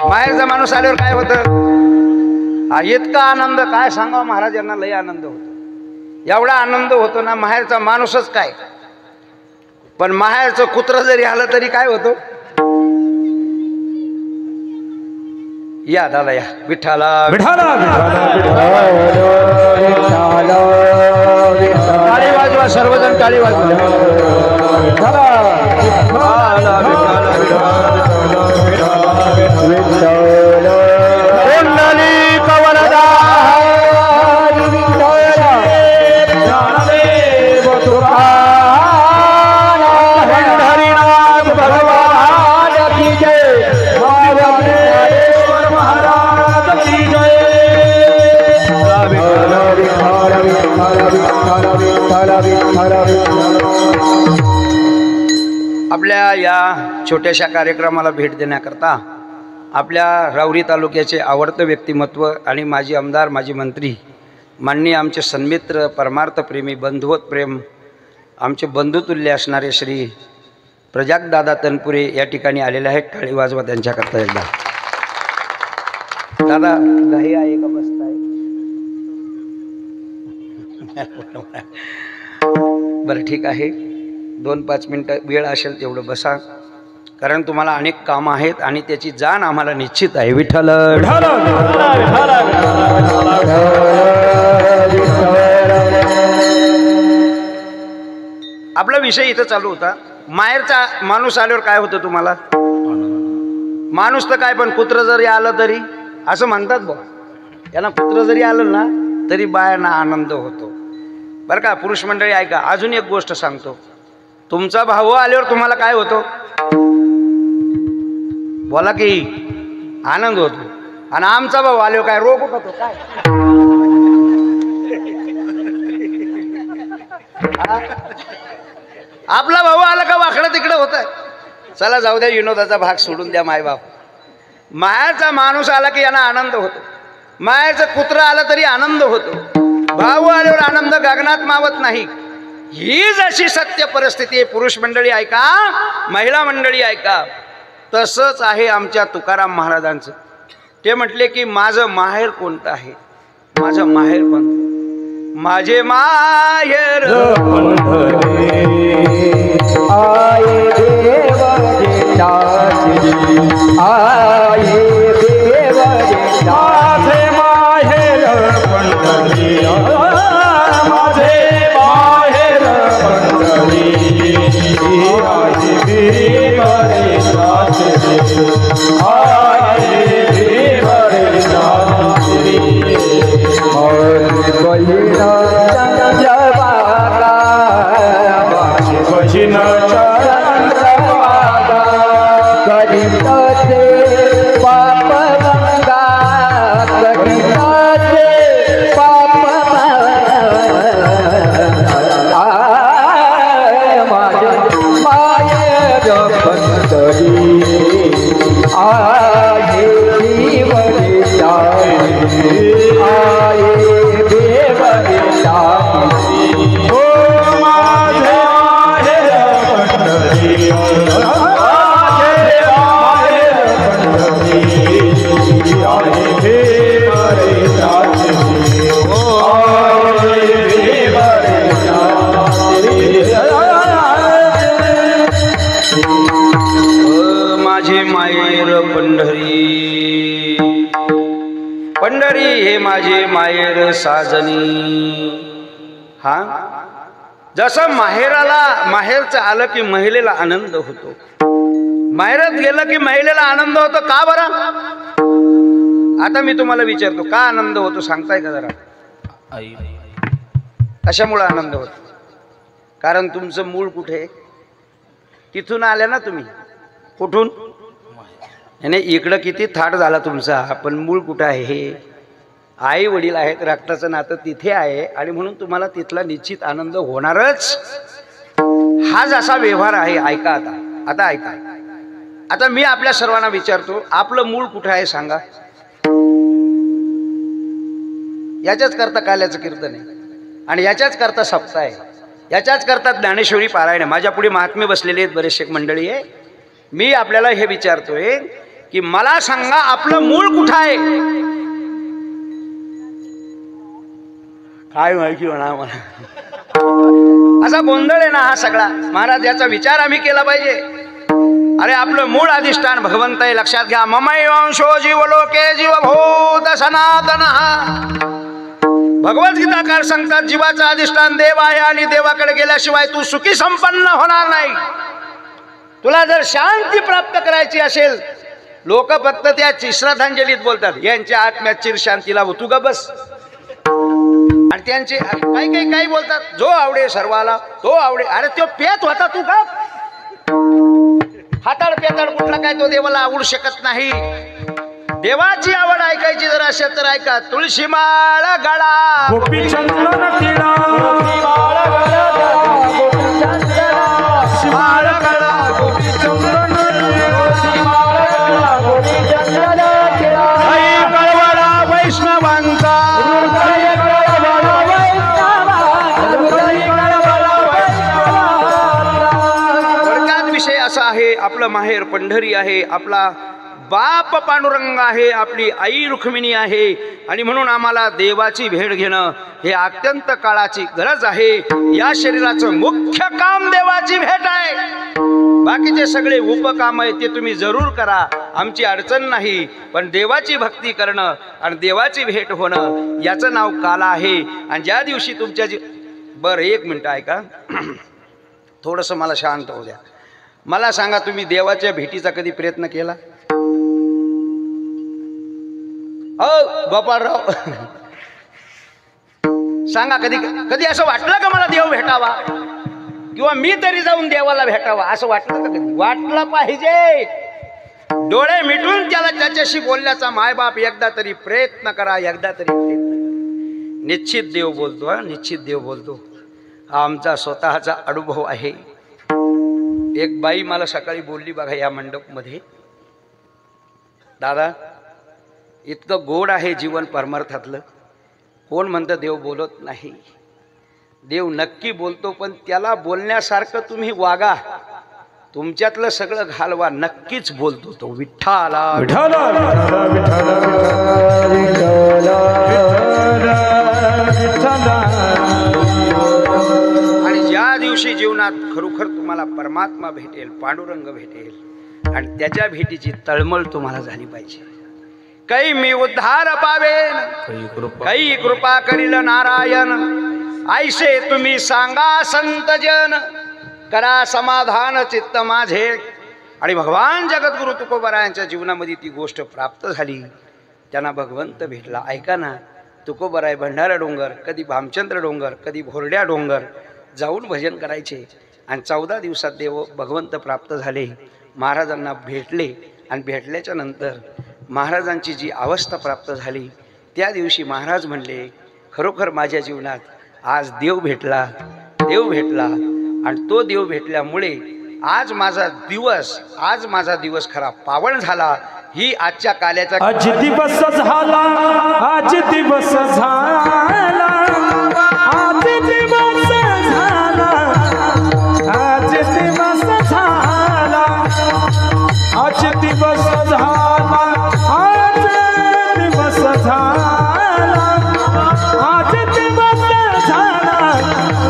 माहेरचा माणूस आल्यावर काय होतं? इतका आनंद काय सांगावं महाराज यांना, लय आनंद होतो. एवढा आनंद होतो ना, माहेरचा माणूसच काय. पण माहेरचं कुत्र जरी आलं तरी काय होतं? या दादा या. विठ्ठला टाळी वाजवा, सर्वजण टाळी वाजवा. आपल्या या छोट्याशा कार्यक्रमाला भेट देण्याकरता आपल्या राऊरी तालुक्याचे आवडतं व्यक्तिमत्व आणि माजी आमदार, माजी मंत्री, माननीय आमचे सन्मित्र, परमार्थप्रेमी, बंधुवत प्रेम, आमचे बंधुतुल्य असणारे श्री प्रजाकदादा तनपुरे या ठिकाणी आलेले आहेत. टाळी वाजवा त्यांच्याकरता एकदा. दादा घाई आहे का बसता आहे? बरं ठीक आहे, 2-5 मिनटं वेळ असेल तेवढं बसा, कारण तुम्हाला अनेक कामं आहेत आणि त्याची जाण आम्हाला निश्चित आहे. विठ्ठल आपला विषय इथं चालू होता. माहेरचा माणूस आल्यावर काय होतं तुम्हाला? माणूस तर काय, पण कुत्र जरी आलं तरी असं म्हणतात बघ, यांना कुत्र जरी आलं ना तरी बायांना आनंद होतो. बरं का पुरुष मंडळी ऐका, अजून एक गोष्ट सांगतो. तुमचा भाऊ आल्यावर तुम्हाला काय होतो? बोला की. आनंद होतो. आणि आमचा भाऊ आल्यावर काय रोग होतो काय? आपला भाऊ आला का वाकडं तिकडं होत. चला जाऊ द्या, विनोदाचा भाग सोडून द्या. मायबाप, मायाचा माणूस आला की यांना आनंद होतो. मायाचं कुत्र आलं तरी आनंद होतो. भाऊ आल्यावर आनंद गगनात मावत नाही. ही जशी सत्य परिस्थिती आहे. पुरुष मंडळी ऐका, महिला मंडळी ऐका, तसंच आहे आमच्या तुकाराम महाराजांचं. ते म्हटले की माझं माहेर कोणतं आहे? माझं माहेर कोणतं? माझे माहेर आये देव आये देव माझे माहेर पंढरी, माझे माहेर पंढरी, आये देव आये देव पंढरी हे माझे माहेर साजनी. हा, जसं माहेरचं आलं की महिलेला आनंद होतो. माहेरात गेलं की महिलेला आनंद होतो. का बरं? आता मी तुम्हाला विचारतो, का आनंद होतो सांगताय का जरा? कशामुळे आनंद होतो? कारण तुमचं मूळ कुठे? तिथून आल्या ना तुम्ही. कुठून? याने इकडं किती थाट झाला तुमचा, पण मूळ कुठं आहे? हे आई वडील आहेत, रक्ताचं नातं तिथे आहे आणि म्हणून तुम्हाला तिथला निश्चित आनंद होणारच. हा जसा व्यवहार आहे. ऐका आता ऐका. आता मी आपल्या सर्वांना विचारतो, आपलं मूळ कुठं आहे सांगा? याच्याच करता काल्याचं कीर्तन आहे आणि याच्याच करता सप्ताह आहे, याच्याच करता ज्ञानेश्वरी पारायण आहे. माझ्या पुढे महात्मे बसलेले आहेत, बरेचसे मंडळी आहे. मी आपल्याला हे विचारतोय की मला सांगा आपलं मूळ कुठं आहे? काय माहिती म्हणा मला, असा गोंधळ आहे ना हा सगळा. महाराज याचा विचार आम्ही केला पाहिजे. अरे आपलं मूळ अधिष्ठान भगवंत आहे, लक्षात घ्या. ममैवंशो जीवलोके जीवभूत सनातन. भगवद्गीताकार सांगतात जीवाचं अधिष्ठान देव आहे आणि देवाकडे गेल्याशिवाय तू सुखी संपन्न होणार नाही. तुला जर शांती प्राप्त करायची असेल, लोक फक्त त्या श्रद्धांजलीत बोलतात यांच्या आत्म्यात चिर शांती लावू, तू ग बस. आणि त्यांचे काही बोलतात जो आवडे सर्वाला तो आवडे. अरे तो पेत होता, तू का हाताळ पेताळ कुठला काय तो देवाला आवडू शकत नाही. देवाची आवड ऐकायची जर असेल तर ऐका. तुळशी माळ गळा गोपी चंदन टिळा, माळ गळा गोपी चंदन कळवळा वैष्णवांचा. विषय असा आहे, आपलं माहेर पंढरी आहे, आपला बाप पांडुरंग आहे, आपली आई रुक्मिणी आहे. आणि म्हणून आम्हाला देवाची भेट घेणं हे अत्यंत काळाची गरज आहे. या शरीराचं मुख्य काम देवाची भेट आहे. बाकीचे सगळे उपकाम आहे ते तुम्ही जरूर करा, आमची अडचण नाही. पण देवाची भक्ती करणं आणि देवाची भेट होणं याचं नाव काला आहे. आणि ज्या दिवशी तुमच्या बरं एक मिनटं ऐका, थोडंसं मला शांत होऊ द्या. मला सांगा, तुम्ही देवाच्या भेटीचा कधी प्रयत्न केला? हो गोपाळराव सांगा, कधी कधी असं वाटलं का मला देव भेटावा किंवा मी तरी जाऊन देवाला भेटावा असं वाटलं का कधी? वाटलं पाहिजे. डोळे मिटून त्याच्याशी बोलण्याचा मायबाप एकदा तरी प्रयत्न करा, एकदा तरी प्रयत्न करा. निश्चित देव बोलतो, हा निश्चित देव बोलतो. हा आमचा स्वतःचा अनुभव आहे. एक बाई मला सकाळी बोलली बघा या मंडपमध्ये, दादा इतकं गोड आहे जीवन परमार्थातलं. कोण म्हणतं देव बोलत नाही? देव नक्की बोलतो, पण त्याला बोलण्यासारखं तुम्ही वागा, तुमच्यातलं सगळं घालवा, नक्कीच बोलतो तो. विठ्ठला विठ्ठला आणि ज्या दिवशी जीवनात खरोखर तुम्हाला परमात्मा भेटेल, पांडुरंग भेटेल आणि त्याच्या भेटीची तळमळ तुम्हाला झाली पाहिजे. काही मी उद्धार पावेन, काही कृपा करील नारायण. ऐसे तुम्ही सांगा संत जन, करा समाधान चित्त माझे. आणि भगवान जगद्गुरु तुकोबरायांच्या जीवनामध्ये ती गोष्ट प्राप्त झाली, त्यांना भगवंत भेटला. ऐका ना, तुकोबराय भंडारा डोंगर, कधी भामचंद्र डोंगर, कधी भोरड्या डोंगर जाऊन भजन करायचे. आणि 14 दिवसात देव भगवंत प्राप्त झाले, महाराजांना भेटले. आणि भेटल्याच्या नंतर महाराजांची जी अवस्था प्राप्त झाली, त्या दिवशी महाराज म्हणले खरोखर माझ्या जीवनात आज देव भेटला, देव भेटला. आणि तो देव भेटल्यामुळे आज माझा दिवस खरा पावन झाला. ही आजच्या काल्याचा आज दिवस झाला, आज दिवस झाला, आज दिवस झाला, आज दिवस झाला, आज दिवस झाला, आज दिवस झाला, आज दिवस झाला,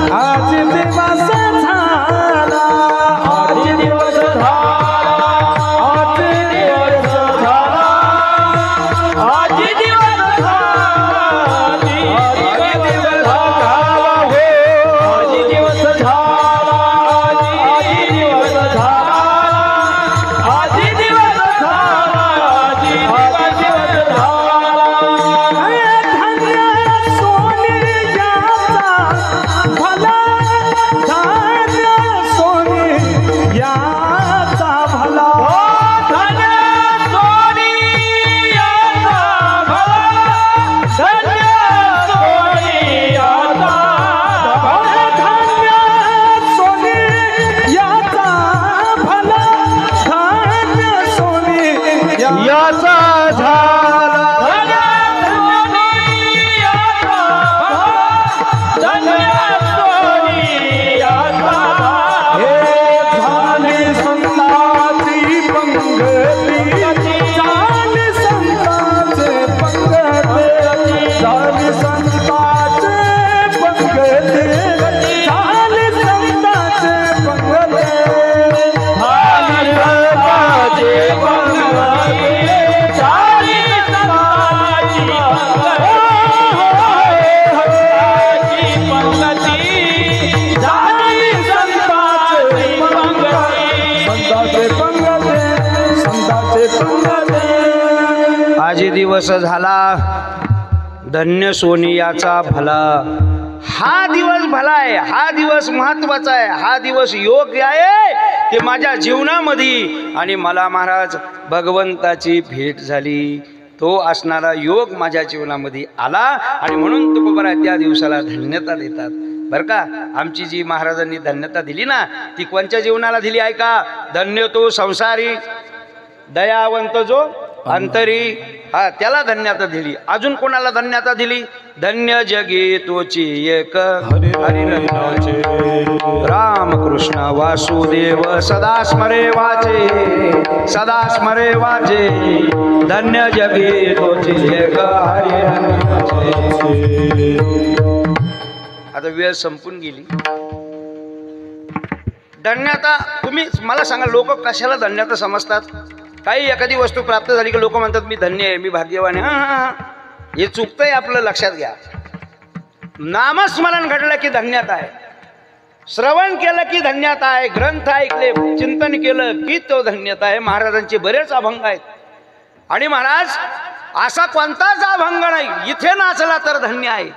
आज दिवस झाला, आज दिवस झाला, आज दिवस झाला, आज दिवस झाला, आज दिवस झाला, आज दिवस झाला, आज दिवस झाला. धन्य सोनियाचा भला, धन्य सोनियाचा भला, धन्य सोनियाचा भला, धन्य सोनियाचा भला, धन्य सोनियाचा भला, धन्य सोनियाचा झाला, धन्य सोनियाचा आजी दिवस झाला धन्य सोनियाचा भला. हा दिवस भला आहे, हा दिवस महत्वाचा आहे, हा दिवस योग्य आहे की माझ्या जीवनामध्ये आणि मला महाराज भगवंताची भेट झाली. तो असणारा योग माझ्या जीवनामध्ये आला आणि म्हणून तुकोबरा त्या दिवसाला धन्यता देतात बरं का. आमची जी महाराजांनी धन्यता दिली ना ती कोणत्या जीवनाला दिली आहे का. धन्य तो संसारी दयावंत जो अंतरी, हा त्याला धन्यता दिली. अजून कोणाला धन्यता दिली. धन्य जगी तोची एक रामकृष्ण वासुदेव सदा स्मरे वाचे, सदा स्मरे वाचे. धन्य जगी तोची एक हरी. आता वेळ संपून गेली. धन्यता तुम्ही मला सांगा, लोक कशाला धन्यता समजतात. काही एखादी वस्तू प्राप्त झाली की लोक म्हणतात मी धन्य आहे, मी भाग्यवान आहे. हे चुकतंय आपलं, लक्षात घ्या. नामस्मरण घडलं की धन्यता आहे, श्रवण केलं की धन्यता आहे, ग्रंथ ऐकले चिंतन केलं की तो धन्यता आहे. महाराजांचे बरेच अभंग आहेत आणि महाराज असा कोणताच अभंग नाही इथे नाचला तर धन्य आहे,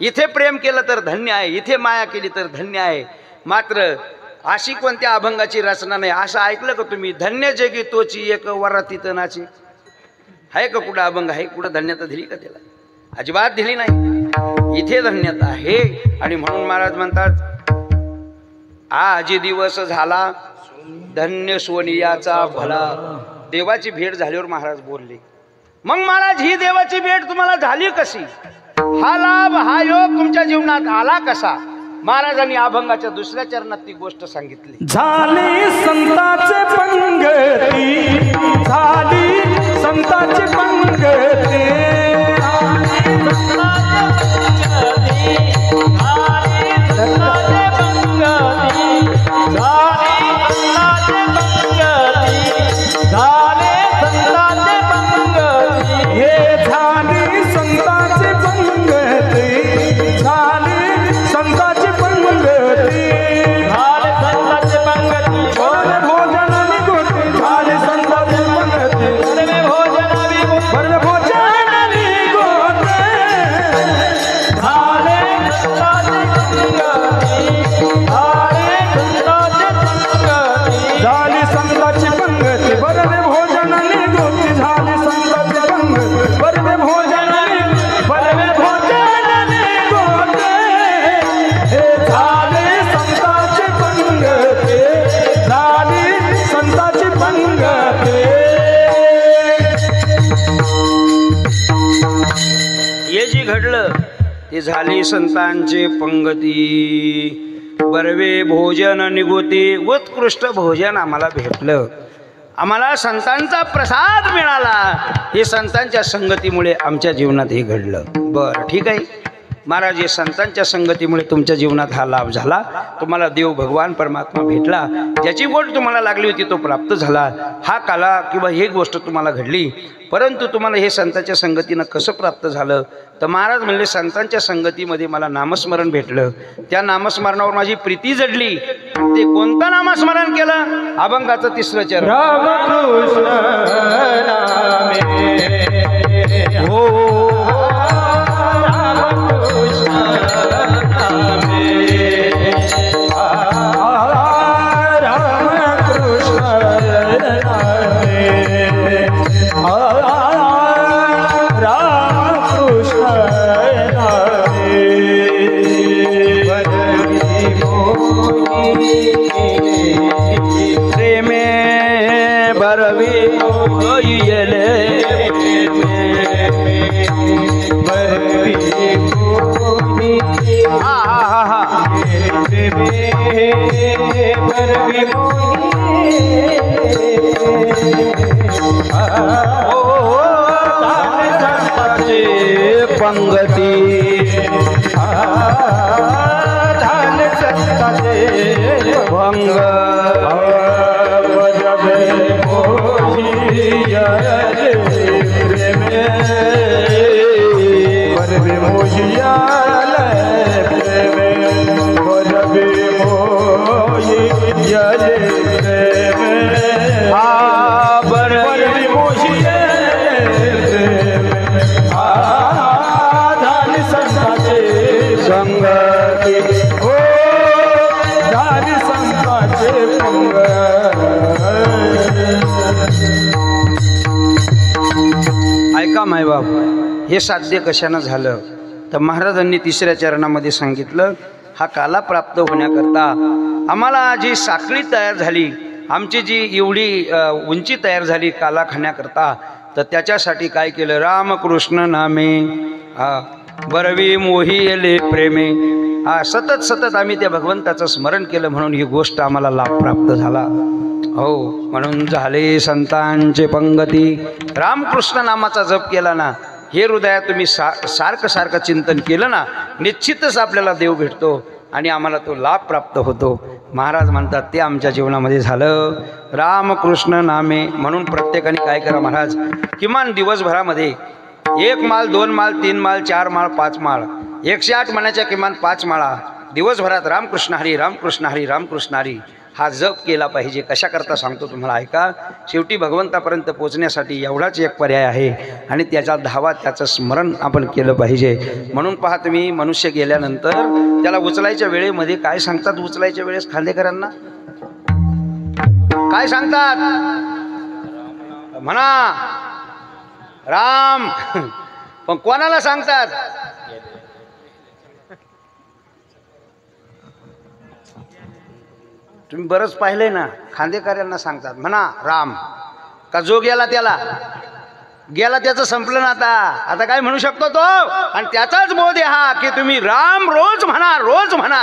इथे प्रेम केलं तर धन्य आहे, इथे माया केली तर धन्य आहे. मात्र अशी कोणत्या अभंगाची रचना नाही. असं ऐकलं का तुम्ही धन्य जगी तोची एक वरातीत नाची. आहे का कुठं अभंग आहे, कुठं धन्यता दिली का त्याला. अजिबात दिली नाही. इथे धन्यता आहे आणि म्हणून महाराज म्हणतात आज दिवस झाला धन्य सोनियाचा भला. देवाची भेट झाल्यावर महाराज बोलले. मग महाराज ही देवाची भेट तुम्हाला झाली कशी, हा लाभ हा योग तुमच्या जीवनात आला कसा. महाराजांनी अभंगाच्या दुसऱ्या चरणात ती गोष्ट सांगितली. झाली संतांचे पंगती, झाली संतांचे पंगती, ते झाली संतांचे पंगती. बर्वे भोजन निगोती, उत्कृष्ट भोजन आम्हाला भेटलं, आम्हाला संतांचा प्रसाद मिळाला. हे संतांच्या संगतीमुळे आमच्या जीवनात हे घडलं. बरं ठीक आहे महाराज, हे संतांच्या संगतीमुळे तुमच्या जीवनात हा लाभ झाला. तुम्हाला देव भगवान परमात्मा भेटला, ज्याची गोष्ट तुम्हाला लागली होती तो प्राप्त झाला. हा काला किंवा ही गोष्ट तुम्हाला घडली. परंतु तुम्हाला हे संतांच्या संगतीनं कसं प्राप्त झालं तर महाराज म्हणले संतांच्या संगतीमध्ये मला नामस्मरण भेटलं. त्या नामस्मरणावर माझी प्रीती जडली. ते कोणतं नामस्मरण केलं. अभंगाचं तिसरं चरण. रामकृष्ण नामे हो पंगती धान सत्ताचे भंग मोशी ऐका मायबाप, हे साध्य कशानं झालं? तर महाराजांनी तिसऱ्या चरणामध्ये सांगितलं, हा काला प्राप्त होण्याकरता आम्हाला जी साखळी तयार झाली, आमची जी एवढी उंची तयार झाली काला खाण्याकरता, तर त्याच्यासाठी काय केलं? रामकृष्ण नामे बरवी मोही येले प्रेमे, सतत सतत आम्ही त्या भगवंताचं स्मरण केलं, म्हणून ही गोष्ट आम्हाला लाभ प्राप्त झाला. हो, म्हणून झाले संतांचे पंगती. रामकृष्ण नामाचा जप केला ना, हे हृदयात तुम्ही सारखं सारखं चिंतन केलं ना, निश्चितच आपल्याला देव भेटतो आणि आम्हाला तो लाभ प्राप्त होतो. महाराज म्हणतात ते आमच्या जीवनामध्ये झालं. रामकृष्ण नामे. म्हणून प्रत्येकाने काय करा महाराज, किमान दिवसभरामध्ये 1 माळ 2 माळ 3 माळ 4 माळ 5 माळ 108 म्हणायच्या किमान 5 माळा दिवसभरात रामकृष्ण हरी रामकृष्ण हरी रामकृष्ण हरी हा जप केला पाहिजे. कशाकरता सांगतो तुम्हाला ऐका. शेवटी भगवंतापर्यंत पोचण्यासाठी एवढाच एक पर्याय आहे आणि त्याचा धावा, त्याचं स्मरण आपण केलं पाहिजे. म्हणून पहा तुम्ही, मनुष्य गेल्यानंतर त्याला उचलायच्या वेळेमध्ये काय सांगतात? उचलायच्या वेळेस खांदेकरांना काय सांगतात? म्हणा राम. पण कोणाला सांगतात? तुम्ही बरंच पाहिलंय ना, खांदेकऱ्यांना सांगतात म्हणा राम. का जो गेला त्याला गेला, त्याचं संपलं ना. आता काय म्हणू शकतो तो? आणि त्याचाच बोध आहे हा की तुम्ही राम रोज म्हणा, रोज म्हणा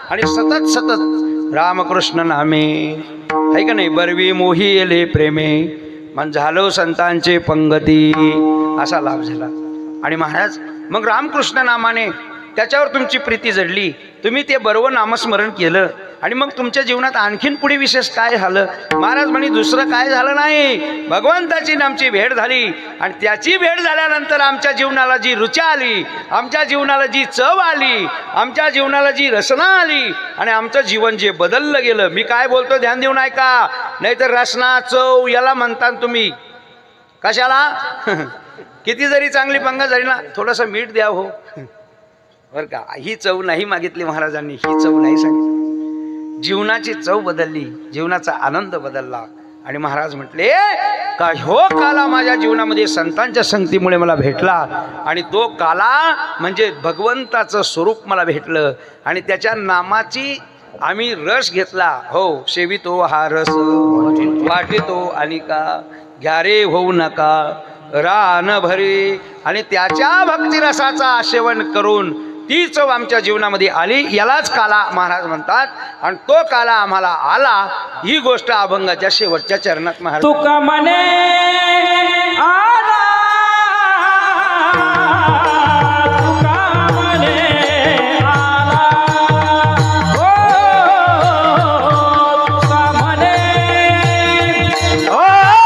आणि सतत सतत रामकृष्ण नामे, आहे का नाही? बरवी मोही येले प्रेमे, मन झालो संतांचे पंगती, असा लाभ झाला. आणि महाराज मग रामकृष्ण नामाने त्याच्यावर तुमची प्रीती जडली, तुम्ही ते बरोबर नामस्मरण केलं आणि मग तुमच्या जीवनात आणखीन पुढे विशेष काय झालं? महाराज म्हणे दुसरं काय झालं नाही, भगवंताची आमची भेट झाली आणि त्याची भेट झाल्यानंतर आमच्या जीवनाला जी रुची आली, आमच्या जीवनाला जी चव आली, आमच्या जीवनाला जी रसना आली आणि आमचं जीवन जे बदललं गेलं. मी काय बोलतो ध्यान देऊन ऐका, नाहीतर रसना चव याला म्हणतात तुम्ही. कशाला? किती जरी चांगली पंगत झाली ना, थोडंसं मीठ द्या हो, बरं का. ही चव नाही मागितली महाराजांनी, ही चव नाही सांगितली. जीवनाची चव बदलली, जीवनाचा आनंद बदलला आणि महाराज म्हटले का हो काला माझ्या जीवनामध्ये संतांच्या संगतीमुळे मला भेटला आणि तो काला म्हणजे भगवंताचं स्वरूप मला भेटलं आणि त्याच्या नामाची आम्ही रस घेतला. हो, सेवितो हा रस वाटितो आणि का घ्या रे होऊ नका रान भरे, आणि त्याच्या भक्तिरसाचा सेवन करून ती चव आमच्या जीवनामध्ये आली. यालाच काला महाराज म्हणतात आणि तो काला आम्हाला आला. ही गोष्ट अभंगाच्या शेवटच्या चरणात महाराज तुका म्हणे आला, तुका म्हणे आला, हो तुका म्हणे आला,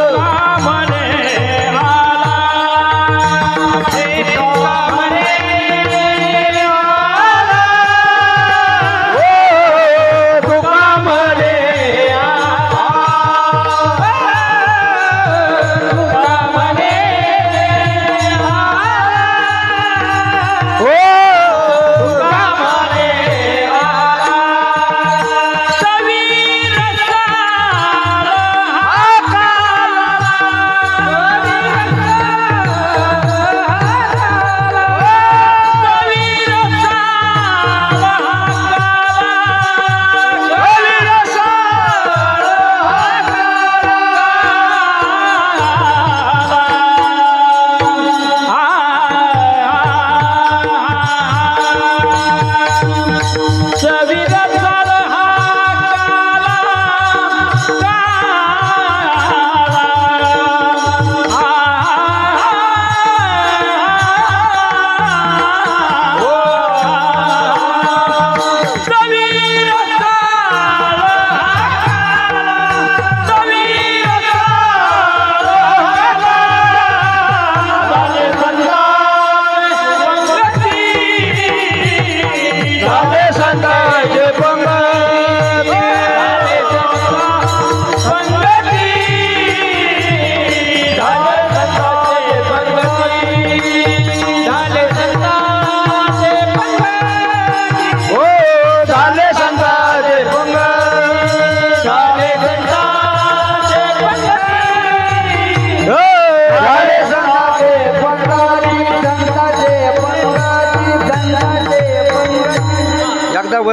तुका म्हणे आला, हे तुका म्हणे आला, हो तुका म्हणे आला.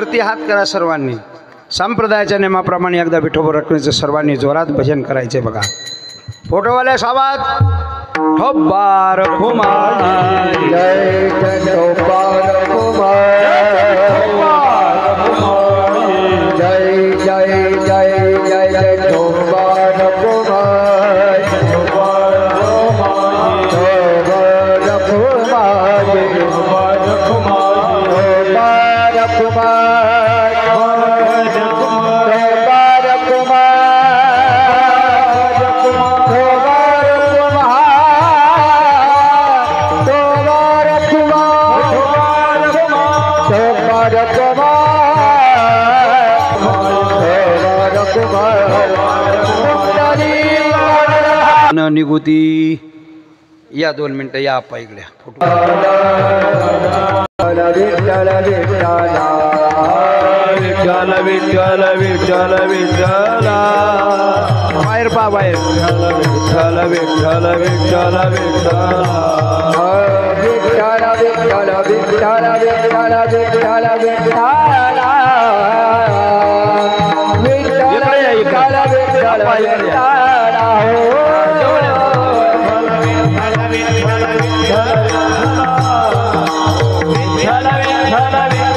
वरती हात करा सर्वांनी. संप्रदायाच्या नियमाप्रमाणे एकदा विठोबा रखण्याचं सर्वांनी जोरात भजन करायचे बघा. फोटोवाले सावाद ठोबार कुमार जय ठोबार कुमार जय जय जय जय ठोबार कुमार ठोबार कुमार निगुती. या 2 मिनिटं या आपा इकडे फोटो. विठ्ठल विठ्ठल विठ्ठल विठ्ठल विठ्ठल बाहेर पा बाहेर. विठ्ठल विठ्ठल विठ्ठल विठ्ठल विठ्ठल विठ्ठल विठ्ठल विठ्ठल विठ्ठल विठ्ठल विठ्ठल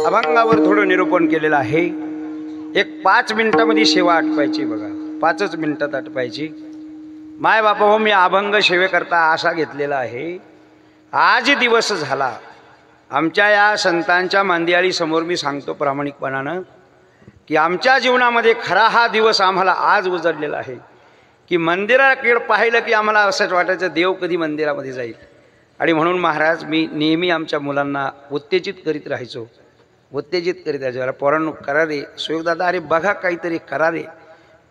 अभंगावर थोडं निरूपण केलेलं आहे. एक 5 मिनिटामध्ये सेवा आटपायची बघा. 5च मिनिटात आटपायची. माय बापा हो, मी अभंग सेवेकरता आशा घेतलेला आहे. आज दिवस झाला आमच्या या संतांच्या मांदियाळी समोर मी सांगतो प्रामाणिकपणानं की आमच्या जीवनामध्ये खरा हा दिवस आम्हाला आज उजडलेला आहे की मंदिराकडे पाहिलं की आम्हाला असंच वाटायचं देव कधी मंदिरामध्ये जाईल. आणि म्हणून महाराज मी नेहमी आमच्या मुलांना उत्तेजित करीत राहायचो. अरे पोरांनो करा रे, सुयोगदादा अरे बघा काहीतरी करा रे,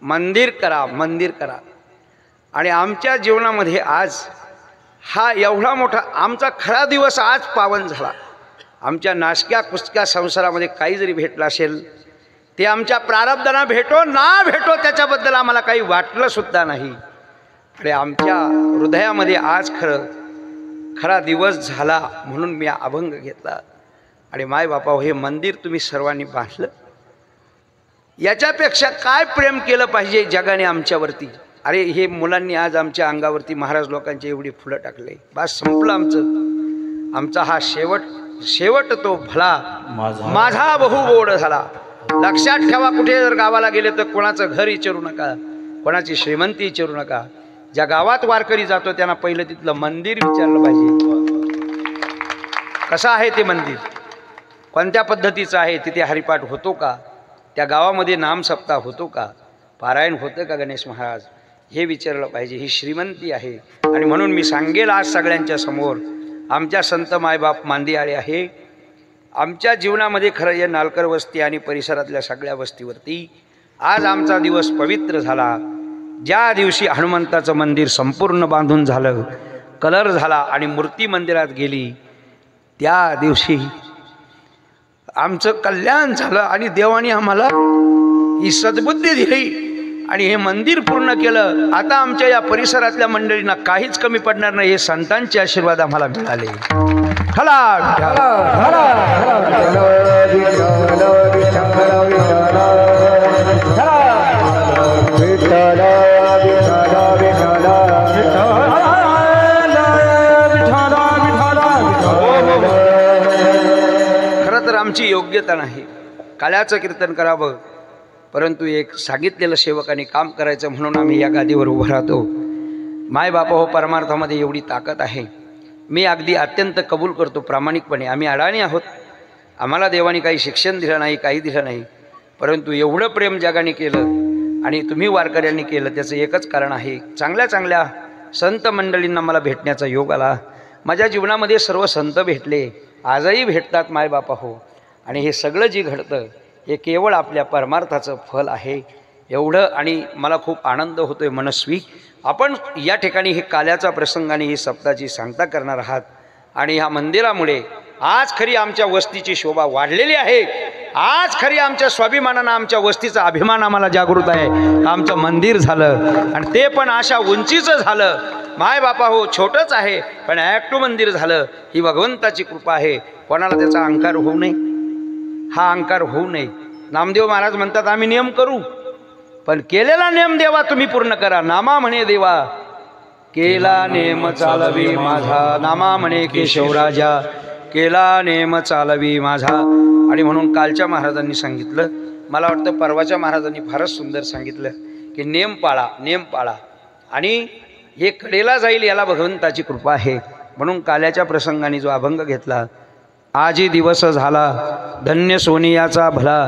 मंदिर करा मंदिर करा. आणि आमच्या जीवनामध्ये आज हा एवढा मोठा आमचा खरा दिवस आज पावन झाला. आमच्या नाशक्या कुचक्या संसारामध्ये काही जरी भेटलं असेल ते आमच्या प्रारब्धांना भेटो ना भेटो त्याच्याबद्दल आम्हाला काही वाटलं सुद्धा नाही. आणि आमच्या हृदयामध्ये आज खरा दिवस झाला म्हणून मी अभंग घेतला. आणि माय बापा हे मंदिर तुम्ही सर्वांनी बांधलं, याच्यापेक्षा काय प्रेम केलं पाहिजे जगाने आमच्यावरती. अरे हे मुलांनी आज आमच्या अंगावरती महाराज लोकांचे एवढी फुलं टाकले. बस संपलं आमचा हा शेवट तो भला माझा बहु गोड झाला. लक्षात ठेवा, कुठे जर गावाला गेले तर कोणाचं घर विचारू नका, कोणाची श्रीमंती विचारू नका. ज्या गावात वारकरी जातो त्यांना पहिलं तिथलं मंदिर विचारलं पाहिजे. कसं आहे ते मंदिर, कोणत्या पद्धतीचं आहे, तिथे हरिपाठ होतो का, त्या गावामध्ये नामसप्ताह होतो का, पारायण होतं का गणेश महाराज, हे विचारलं पाहिजे. ही श्रीमंती आहे. आणि म्हणून मी सांगेल आज सगळ्यांच्या समोर आमच्या संत मायबाप मांदियाळे आहे. आमच्या जीवनामध्ये खरं या नालकर वस्ती आणि परिसरातल्या सगळ्या वस्तीवरती आज आमचा दिवस पवित्र झाला. ज्या दिवशी हनुमंताचं मंदिर संपूर्ण बांधून झालं, कलर झाला आणि मूर्ती मंदिरात गेली, त्या दिवशी आमचं कल्याण झालं. आणि देवाने आम्हाला ही सद्बुद्धी दिली आणि हे मंदिर पूर्ण केलं. आता आमच्या या परिसरातल्या मंडळींना काहीच कमी पडणार नाही, हे संतांचे आशीर्वाद आम्हाला मिळाले. खरं तर आमची योग्यता नाही, काल्याचं कीर्तन करावं, परंतु एक सांगितलेलं सेवकाने काम करायचं म्हणून आम्ही या गादीवर उभं राहतो. माय बापा हो, परमार्थामध्ये एवढी ताकद आहे. मी अगदी अत्यंत कबूल करतो प्रामाणिकपणे. आम्ही अडाणी आहोत, आम्हाला देवाने काही शिक्षण दिलं नाही, काही दिलं नाही, परंतु एवढं प्रेम जगाने केलं आणि तुम्ही वारकऱ्यांनी केलं, त्याचं एकच कारण आहे, चांगल्या चांगल्या संत मंडळींना मला भेटण्याचा योग आला. माझ्या जीवनामध्ये सर्व संत भेटले, आजही भेटतात माय बापा हो. आणि हे सगळं जे घडतं हे केवळ आपल्या परमार्थाचं फल आहे एवढं. आणि मला खूप आनंद होतोय मनस्वी. आपण या ठिकाणी हे काल्याचा प्रसंगाने ही सप्ताची सांगता करणार आहात. आणि ह्या मंदिरामुळे आज खरी आमच्या वस्तीची शोभा वाढलेली आहे. आज खरी आमच्या स्वाभिमानानं आमच्या वस्तीचा अभिमान आम्हाला जागृत आहे. आमचं मंदिर झालं आणि ते पण अशा उंचीचं झालं. माय बापा हो, छोटंच आहे पण ॲक्टू मंदिर झालं. ही भगवंताची कृपा आहे. कोणाला त्याचा अहंकार होऊ नये, हा अहंकार होऊ नये. नामदेव महाराज म्हणतात आम्ही नियम करू, पण केलेला नियम देवा तुम्ही पूर्ण करा. नामा म्हणे देवा केला नेम चालवी माझा, नामा म्हणे केशवराजा केला नेम चालवी माझा. आणि म्हणून कालच्या महाराजांनी सांगितलं, मला वाटतं परवाच्या महाराजांनी फारच सुंदर सांगितलं की नेम पाळा, नेम पाळा आणि हे कडेला जाईल याला भगवंताची कृपा आहे. म्हणून काल्याच्या प्रसंगाने जो अभंग घेतला, आजी दिवस झाला धन्य सोनियाचा भला,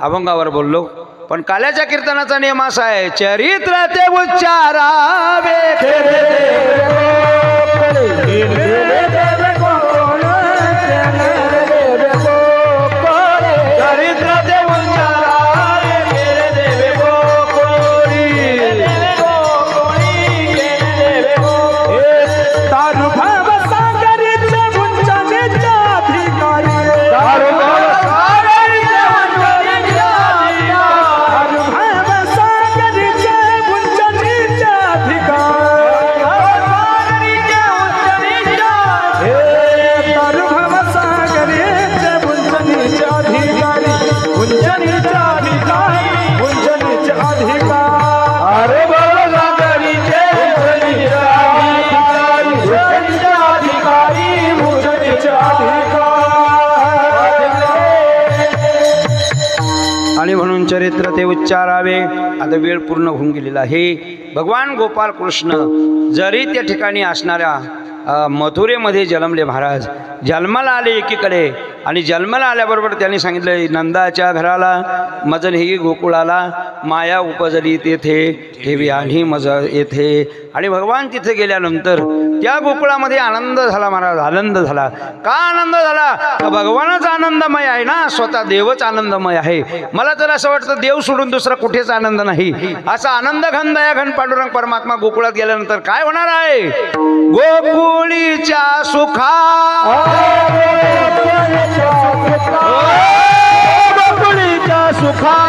अभंगावर बोललो. पण काल्याच्या कीर्तनाचा नियम असा आहे, चरित्र ते उच्चारावे आणि म्हणून चरित्र ते उच्चारावे. आता वेळ पूर्ण होऊन गेलेला आहे. भगवान गोपाल कृष्ण जरी त्या ठिकाणी असणाऱ्या मथुरेमध्ये जन्मले महाराज, जन्माला आले एकीकडे आणि जन्माला आल्याबरोबर त्यांनी सांगितलं नंदाच्या घराला मजन ही गोकुळाला माया उपजली तेथे ठेवी आणि मज येथे. आणि भगवान तिथे गेल्यानंतर त्या गोकुळामध्ये आनंद झाला महाराज, आनंद झाला. का आनंद झाला? तर भगवानच आनंदमय आहे ना, स्वतः देवच आनंदमय आहे. मला तर असं वाटतं देव सोडून दुसरा कुठेच आनंद नाही. असा आनंद घन दया घन पांडुरंग परमात्मा गोकुळात गेल्यानंतर काय होणार आहे? गोकुळीच्या सुखा गोकुळीच्या सुखा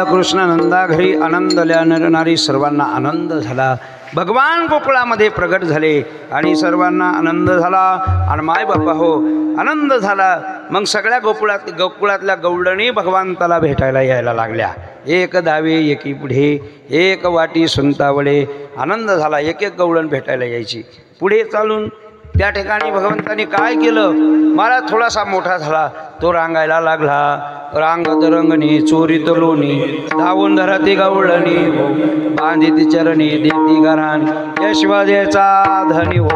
कृष्ण नंदा घरी आनंदल्या नरनारी सर्वांना आनंद झाला. भगवान गोकुळामध्ये प्रगट झाले आणि सर्वांना आनंद झाला. आणि माय बापा हो आनंद झाला. मग सगळ्या गोकुळातल्या गौडणी भगवंताला भेटायला यायला लागल्या. एक दावे एकी पुढे एक वाटी सुंतावळे. आनंद झाला. एक एक गवळण भेटायला यायची. पुढे चालून त्या ठिकाणी भगवंतानी काय केलं, मला थोडासा मोठा झाला तो रांगायला लागला, रांगत रंगणी चोरीत लोणी, धावून धरती गवळणी हो, बांधिती चरणी देती घराणी, यशवदेचा धनी हो.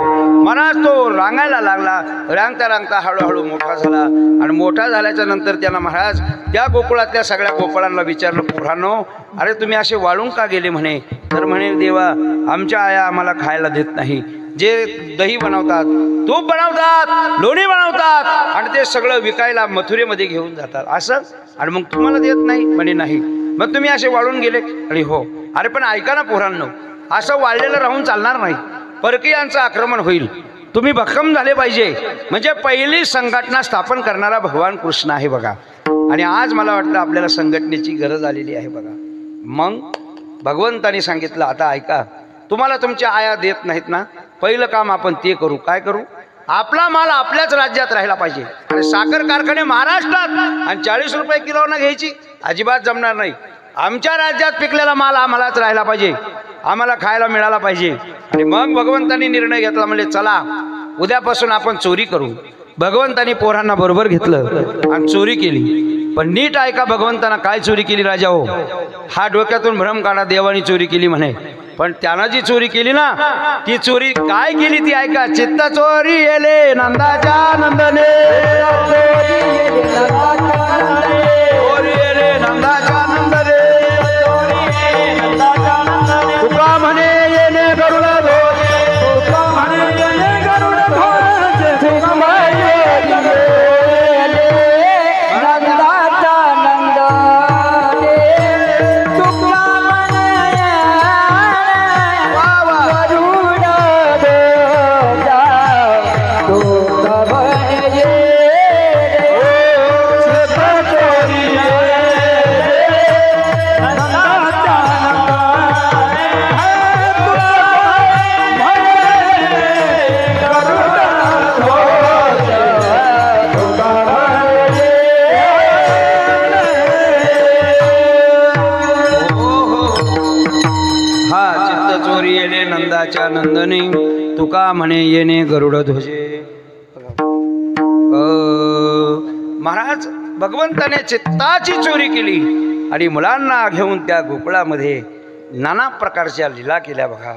मला तो रांगायला लागला, रांगता रांगता हळूहळू मोठा झाला. आणि मोठा झाल्याच्या नंतर त्यानं महाराज त्या गोकुळातल्या सगळ्या गोपाळांना विचारलं, पोरांनो अरे तुम्ही असे वाळून का गेले म्हणे. तर म्हणे देवा आमच्या आया आम्हाला खायला देत नाही, जे दही बनवतात, तूप बनवतात, लोणी बनवतात आणि ते सगळं विकायला मथुरेमध्ये घेऊन जातात असं, आणि मग तुम्हाला देत नाही म्हणे नाही. मग तुम्ही असे वाळून गेले. आणि हो. अरे पण ऐका ना पोरांनो, असं वाळलेलं राहून चालणार नाही, परकीयांचं आक्रमण होईल, तुम्ही भक्कम झाले पाहिजे. म्हणजे पहिली संघटना स्थापन करणारा भगवान कृष्ण आहे बघा. आणि आज मला वाटतं आपल्याला संघटनेची गरज आलेली आहे बघा. मग भगवंतानी सांगितलं आता ऐका, तुम्हाला तुमच्या आया देत नाहीत ना, पहिलं काम आपण ते करू. काय करू, आपला माल आपल्याच राज्यात राहिला पाहिजे. आणि साखर कारखाने महाराष्ट्रात आणि 40 रुपये किलोनं घ्यायची अजिबात जमणार नाही. आमच्या राज्यात पिकलेला माल आम्हालाच राहिला पाहिजे, आम्हाला खायला मिळाला पाहिजे. आणि मग भगवंतानी निर्णय घेतला, म्हणजे चला उद्यापासून आपण चोरी करू. भगवंतानी पोरांना बरोबर घेतलं आणि चोरी केली. पण नीट ऐका भगवंतांना काय चोरी केली राजा हो, हा डोक्यातून भ्रम काढा, देवानी चोरी केली म्हणे. पण त्यानं जी चोरी केली ना, ती चोरी काय केली ती ऐका. चित्त चोरी येले नंदाच्या नंदने, चोरी येले नंदाच्या नंदने, तुका म्हणे येणे गरुड ध्वजे, तुका म्हणे येणे गरुड ध्वजे, तुका म्हणे नंदने, तुका म्हणे येणे गरुड ध्वजे. महाराज भगवंताने चित्ताची चोरी केली आणि मुलांना घेऊन त्या गोकुळामध्ये नाना प्रकारच्या लीला केल्या बघा.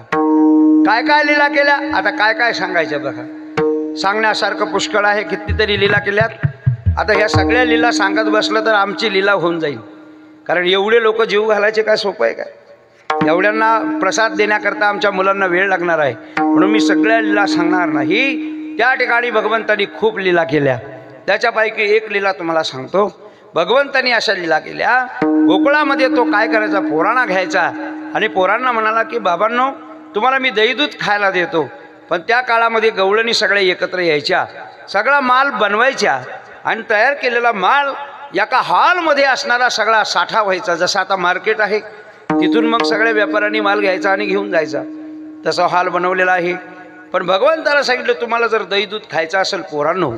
काय काय लीला केल्या आता काय काय सांगायचं बघा. सांगण्यासारखं पुष्कळ आहे, कितीतरी लीला केल्यात. आता ह्या सगळ्या लीला सांगत बसलं तर आमची लीला होऊन जाईल, कारण एवढे लोक जीव घालायचे काय सोपं आहे काय. एवढ्यांना प्रसाद देण्याकरता आमच्या मुलांना वेळ लागणार आहे, म्हणून मी सगळ्या लीला सांगणार नाही. त्या ठिकाणी भगवंतानी खूप लीला केल्या. त्याच्यापैकी एक लीला तुम्हाला सांगतो. भगवंतानी अशा लीला केल्या, गोकुळामध्ये तो काय करायचा, पोरांना घ्यायचा आणि पोरांना म्हणाला की बाबांनो तुम्हाला मी दही दूध खायला देतो. पण त्या काळामध्ये गवळणी सगळे एकत्र यायच्या, सगळा माल बनवायच्या आणि तयार केलेला माल एका हॉलमध्ये असणारा सगळा साठा व्हायचा. जसं आता मार्केट आहे तिथून मग सगळ्या व्यापाऱ्यांनी माल घ्यायचा आणि घेऊन जायचा, तसा हॉल बनवलेला आहे. पण भगवंताला सांगितलं तुम्हाला जर दही दूध खायचं असेल पोरांनो,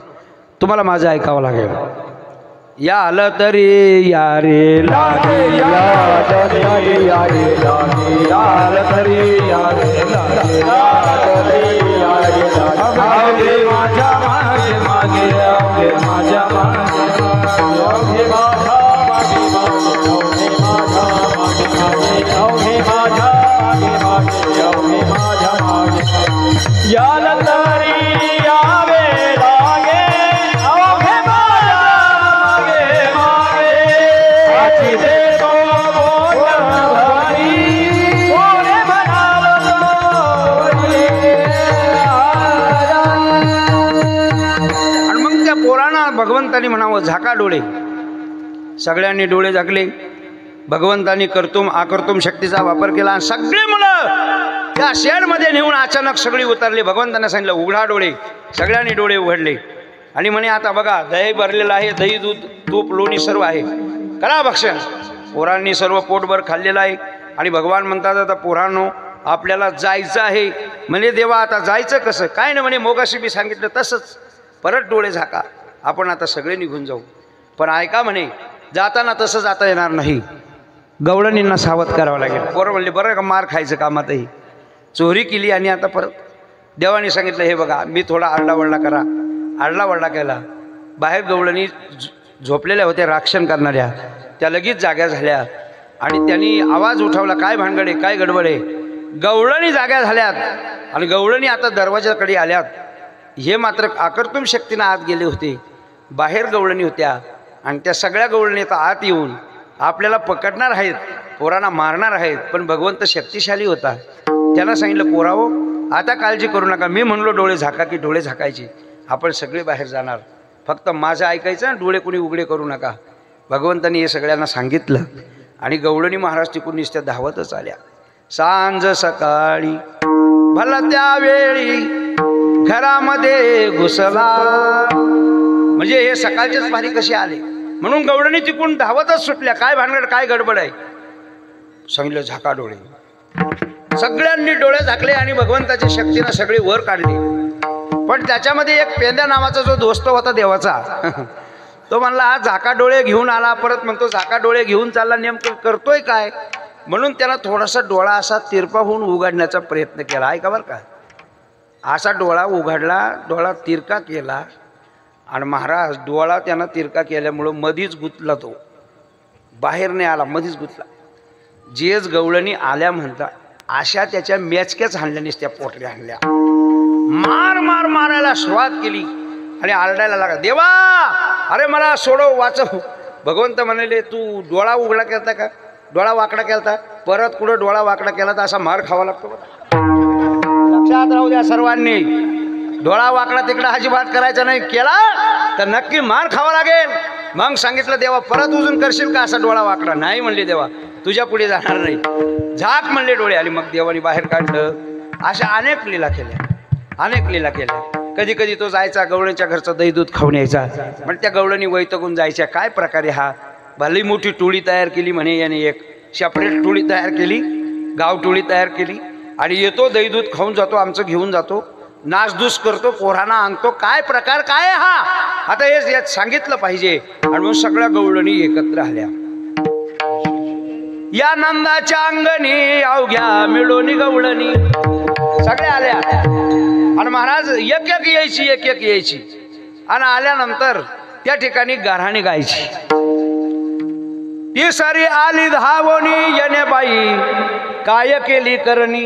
तुम्हाला माझं ऐकावं लागेल. या आलं तरी या रे लागे, या तरी या रे लागे, या आलं तरी या रे लागे, या तरी या रे लागे. माझ्या मागे मागे अवघे माझ्या मागे अवघे माझ्या मागे मागे अवघे माझ्या मागे मागे अवघे माझ्या मागे. या तरी यावे लागे अवघे माझ्या मागे मागे. आची देतो बोल भरी, कोणे म्हणालो आणि मग त्या पोरांना भगवंतानी म्हणावं झाका डोळे. सगळ्यांनी डोळे झाकले. भगवंतानी कर्तुम आकर्तुम शक्तीचा वापर केला आणि सगळी मुलं त्या शेडमध्ये नेऊन अचानक सगळी उतरली. भगवंतांना सांगितलं उघडा डोळे. सगळ्यांनी डोळे उघडले आणि म्हणे आता बघा दही भरलेलं आहे, दही दूध तूप लोणी सर्व आहे, करा भक्षण. पोरांनी सर्व पोटभर खाल्लेलं आहे आणि भगवान म्हणतात आता पोरांनो आपल्याला जायचं आहे. म्हणे देवा आता जायचं कसं काय ना, म्हणे मोगाशी मी सांगितलं तसंच. परत डोळे झाका, आपण आता सगळे निघून जाऊ. पण ऐका म्हणे जाताना तसं जाता येणार नाही, गवळणींना सावध करावं लागेल. पोरं म्हणले बरं का मार खायचं कामातही चोरी केली आणि आता परत देवाने सांगितलं हे बघा मी थोडा आरडावरडा करा. आरडावरडा केला. बाहेर गवळणी झोपलेल्या होत्या राक्षण करणाऱ्या, त्या लगेच जाग्या झाल्या आणि त्यांनी आवाज उठवला, काय भानगड आहे, काय गडबड आहे. गवळणी जाग्या झाल्यात आणि गवळणी आता दरवाजाकडे आल्यात. हे मात्र आकर्तून शक्तीनं आत गेले होते. बाहेर गवळणी होत्या आणि त्या सगळ्या गवळणी आता आत येऊन आपल्याला पकडणार आहेत, पोरांना मारणार आहेत. पण भगवंत शक्तिशाली होता. त्याला सांगितलं पोरावो आता काळजी करू नका. मी म्हणलो डोळे झाका की डोळे झाकायचे. आपण सगळे बाहेर जाणार, फक्त माझं ऐकायचं, डोळे कोणी उघडे करू नका. भगवंतांनी हे सगळ्यांना सांगितलं आणि गवळणी महाराज तिकून नुसत्या धावतच आल्या. सांज सकाळी भला त्यावेळी घरामध्ये घुसला. म्हणजे हे सकाळचेच भारी कसे आले म्हणून गवळणी तिकून धावतच सुटल्या. काय भानगड, काय गडबड आहे. सांगितलं झाका डोळे. सगळ्यांनी डोळे झाकले आणि भगवंताच्या शक्तीनं सगळे वर काढले. पण त्याच्यामध्ये एक पेंद्या नावाचा जो दोस्त होता देवाचा तो म्हणला हा झाका डोळे घेऊन आला. परत म्हणतो झाका डोळे घेऊन चालला, नेमकं करतोय काय. म्हणून त्याला थोडासा डोळा असा तिरपा होऊन उघडण्याचा प्रयत्न केला. ऐका बरं का, असा डोळा उघडला, डोळा तिरका केला आणि महाराज डोळा त्यानं तिरका केल्यामुळं मधीच गुंतला. तो बाहेर नाही आला, मधीच गुंतला. जेच गवळणी आल्या म्हणता अशा त्याच्या मेचक्याच हाणल्यानेच त्या पोटऱ्या हाणल्या. मार मार मारायला सुरुवात केली आणि आरडायला लागला, देवा अरे मला सोडव, वाचव. भगवंत म्हणाले तू डोळा उघडा केलता का, डोळा वाकडा केलता, परत कुठं डोळा वाकडा केला तर असा मार खावा लागतो. लक्षात राहू द्या सर्वांनी, डोळा वाकडा तिकडा अजिबात करायचा नाही. केला तर नक्की मार खावा लागेल. मग सांगितलं देवा परत उजून करशील का असा डोळा वाकडा. नाही म्हणले देवा तुझ्या पुढे जाणार नाही. झाक म्हणले डोळे आले. मग देवाने बाहेर काढलं. अशा अनेक लीला केल्या, अनेक लीला केल्या. कधी कधी तो जायचा गवळणीच्या घरचं दही दूध खाऊन यायचा. पण त्या गवळणी वैतकून जायच्या. काय प्रकारे हा भली मोठी टोळी तयार केली म्हणे याने, एक सेपरेट टोळी तयार केली, गाव टोळी तयार केली आणि येतो दही दूध खाऊन जातो, आमचं घेऊन जातो, नाचधूस करतो, पोरांना आणतो. काय प्रकार काय हा, आता हे यात सांगितलं पाहिजे. आणि मग सगळ्या गवळणी एकत्र आल्या. या नंदाच्या अंगणी अवघ्या मिळून गवळणी सगळ्या आल्या आणि महाराज एक एक यायची, एक एक यायची आणि आल्यानंतर त्या ठिकाणी गाऱ्हाणी गायची. ती सारी आली धावणी येणे बाई काय केली करणी.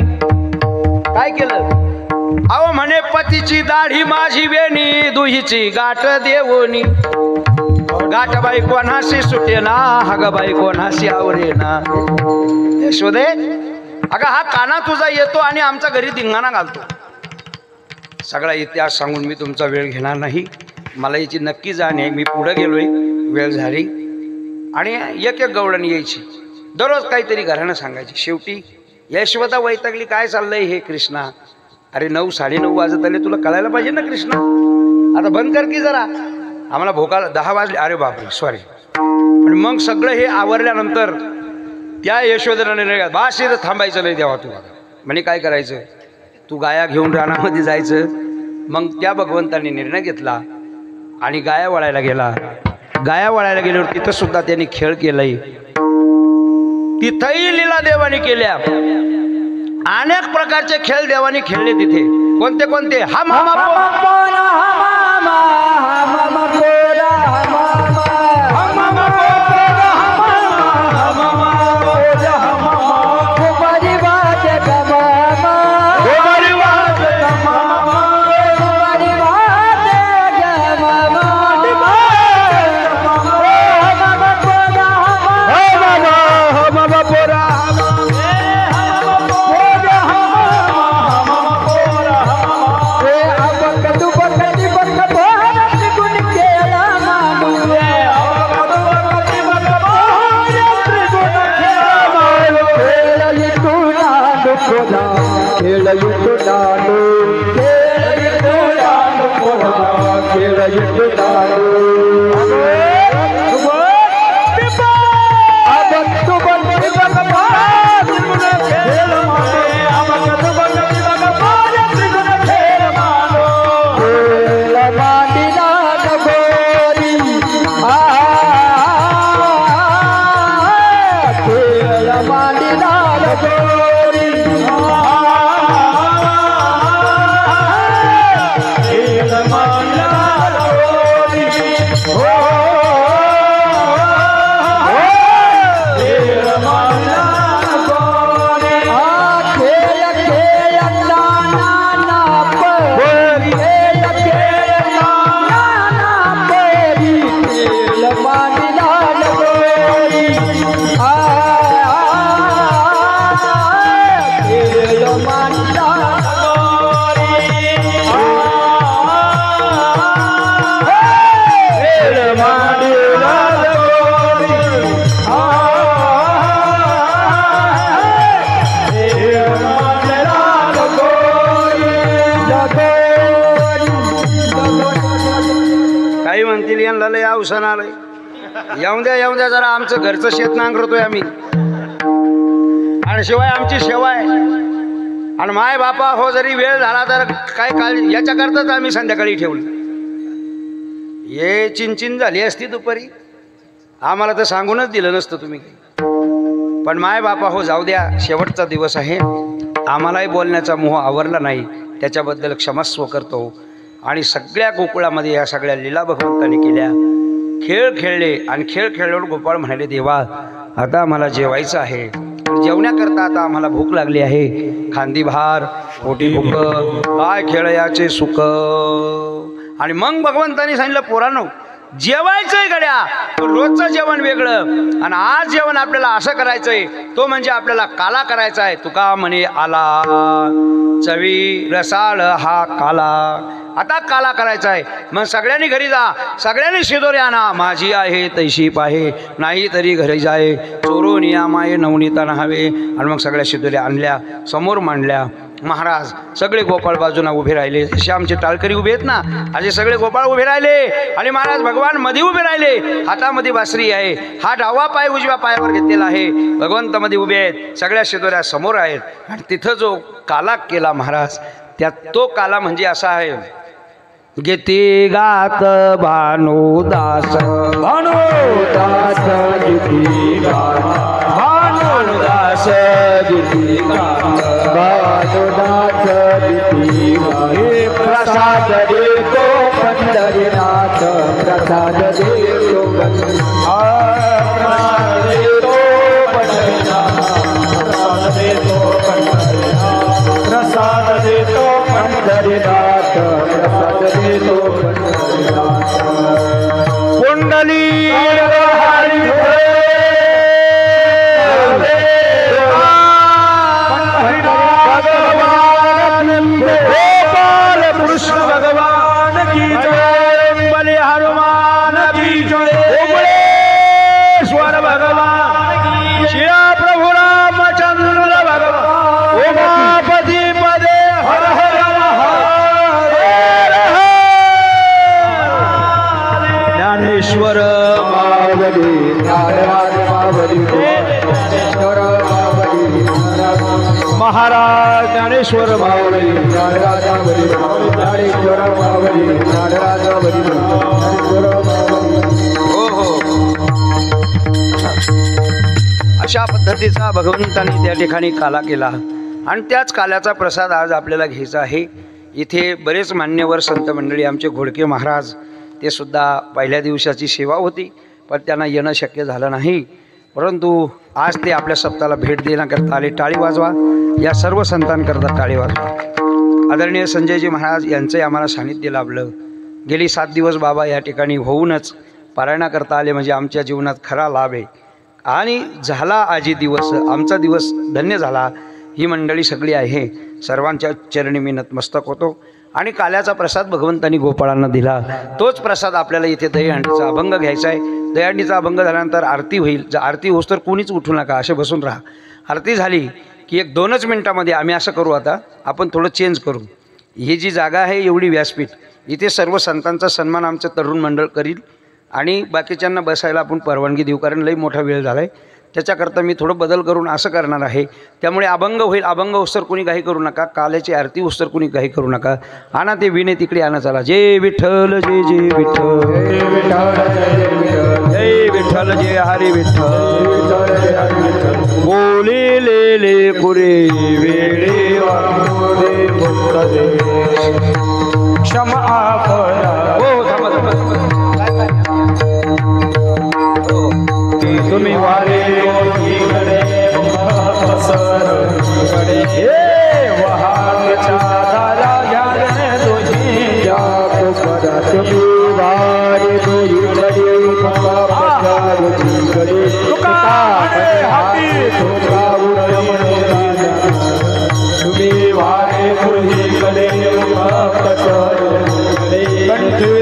काय केलं, अहो म्हणे पतीची दाढी माझी वेणी दुहीची गाठ देवोनी. गाठ बाई कोणाशी सुटे ना, हग बाई कोणाशी आवरे ना. यशोदे अगं हा काना तुझा येतो आणि आमच्या घरी धिंगाणा घालतो. सगळा इतिहास सांगून मी तुमचा वेळ घेणार नाही. मला याची नक्की जाण आहे. मी पुढे गेलोय, वेळ झाली. आणि एक एक गवळणी यायची, दररोज काहीतरी घरानं सांगायची. शेवटी यशोदा वैतागली, काय चाललंय हे कृष्णा. अरे 9 साडेनऊ वाजत आले, तुला कळायला पाहिजे ना कृष्णा, आता बंद कर की जरा, आम्हाला भोकाला 10 वाजले. अरे बापरे सॉरी. आणि मग सगळं हे आवरल्यानंतर त्या यशोधराने बास इथं थांबायचं नाही देवा तू. म्हणे काय करायचं, तू गाया घेऊन रानामध्ये जायचं. मग त्या भगवंतांनी निर्णय घेतला आणि गाया वळायला गेला. गाया वळायला गेल्यावर तिथं सुद्धा त्यांनी खेळ केलाय. तिथंही लीला देवानी केल्या. अनेक प्रकारचे खेळ देवानी खेळले तिथे. कोणते कोणते, हा मामा दिवसानं आलंय. येऊन द्या जरा, आमचं घरचं शेत नांगरतोय आम्ही, आणि शिवाय आमची सेवा आहे. आणि माय बापा हो, जरी वेळ झाला तर काय काळजी, याच्याकरताच आम्ही संध्याकाळी ठेवली. ये चिंचिन झाली असती दुपारी, आम्हाला तर सांगूनच दिलं नसतं तुम्ही. पण माय बापा हो, जाऊ द्या, शेवटचा दिवस आहे. आम्हालाही बोलण्याचा मोह आवरला नाही, त्याच्याबद्दल क्षमस्व करतो. आणि सगळ्या गोकुळामध्ये या सगळ्या लीला भगवंतांनी केल्या. खेळ खेळले, आणि खेळ खेळल्यावर गोपाळ म्हणाले, देवा आता आम्हाला जेवायचं आहे. जेवण्याकरता आता आम्हाला भूक लागली आहे. खांदी भार, पोटी भूक, काय खेळ याचे सुख. आणि मग भगवंतांनी सांगितलं, पोरांनो जेवायचंय गड्या, रोजचं जेवण वेगळं, आणि आज जेवण आपल्याला असं करायचंय, तो म्हणजे आपल्याला काला करायचा आहे. तुका म्हणे आला चवी रसाळ हा काला. आता काला करायचा आहे. मग सगळ्यांनी घरी जा, सगळ्यांनी शिदोरी आणा, माझी आहे तैशी पाहे, नाही तरी घरी जाय, चोरून या माये नवनीता नहावे. आणि मग सगळ्या शिदोऱ्या आणल्या, समोर मांडल्या. महाराज सगळे गोपाळ बाजूला उभे राहिले, जसे आमचे टाळकरी उभे आहेत ना, असे सगळे गोपाळ उभे राहिले. आणि महाराज भगवान मध्ये उभे राहिले, हातामध्ये बासरी आहे, हा डावा पाय उजव्या पायावर घेतलेला आहे. भगवंत मध्ये उभे आहेत, सगळ्या शिदोऱ्या समोर आहेत. आणि तिथं जो काला केला महाराज, त्यात तो काला म्हणजे असा आहे, गीती गात भानुदास, भानुदास गीती गात, भानुदास गीती गात, भानुदास गीती गात. प्रसाद देतो पंढरीनाथ, प्रसाद देतो प्रसाद देतो पंढरीनाथ, प्रसाद देतो पंढरीनाथ, प्रसाद देतो पंढरीनाथ, प्रसाद देतो पंढरीनाथ. कुंडली हरी गोपाल कृष्ण भगवान की जय, बलि हनुमान की जय, उमरेश्वर भगवान की, शिया प्रभु रामचंद्र भगवान, उमापति पदे हर हर महादेव. ज्ञानेश्वर मावली, ज्ञानराज मावली, ज्ञानेश्वर मावली, महाराज ज्ञानेश्वर मावली, ज्ञानराज मावली, ज्ञानेश्वर मावली, ज्ञानराज मावली, ज्ञानेश्वर मावली. हो. अशा पद्धतीचा भगवंतांनी त्या ठिकाणी काला केला. आणि त्याच काल्याचा प्रसाद आज आपल्याला घ्यायचा आहे. इथे बरेच मान्यवर संत मंडळी, आमचे घोडके महाराज, ते सुद्धा पहिल्या दिवसाची सेवा होती, पण त्यांना येणं शक्य झालं नाही. परंतु आज ते आपल्या सप्ताहाला भेट देण्याकरता आले. टाळी वाजवा, या सर्व संतांकरता टाळी वाजवा. आदरणीय संजयजी महाराज यांचंही आम्हाला सानिध्य लाभलं. गेली 7 दिवस बाबा या ठिकाणी होऊनच पारायणाकरता आले, म्हणजे आमच्या जीवनात खरा लाभ आहे. आणि झाला आजी दिवस, आमचा दिवस धन्य झाला. ही मंडळी सगळी आहे, सर्वांच्या चरणी मी नतमस्तक होतो. आणि काल्याचा प्रसाद भगवंतांनी गोपाळांना दिला, तोच प्रसाद आपल्याला इथे दहीहंडीचा अभंग घ्यायचा आहे. दहीहंडीचा अभंग झाल्यानंतर आरती होईल. जर आरती होस तर कोणीच उठू नका, असे बसून राहा. आरती झाली की 1-2च मिनटामध्ये आम्ही असं करू, आता आपण थोडं चेंज करू. ही जी जागा आहे एवढी व्यासपीठ, इथे सर्व संतांचा सन्मान आमचं तरुण मंडळ करील. आणि बाकीच्यांना बसायला आपण परवानगी देऊ, कारण लई मोठा वेळ झाला आहे. त्याच्याकरता मी थोडं बदल करून असं करणार आहे. त्यामुळे अभंग होईल. अभंग होस्तर कोणी काही करू नका, काल्याची आरती होस्तर कोणी काही करू नका. आणा ते विणे तिकडे आणा. चला. जय विठ्ठल जय जय विठ्ठल, जय विठ्ठल जय हरी विठ्ठल, बोले ले कुरे वेळे क्षमा तुम्ही वारे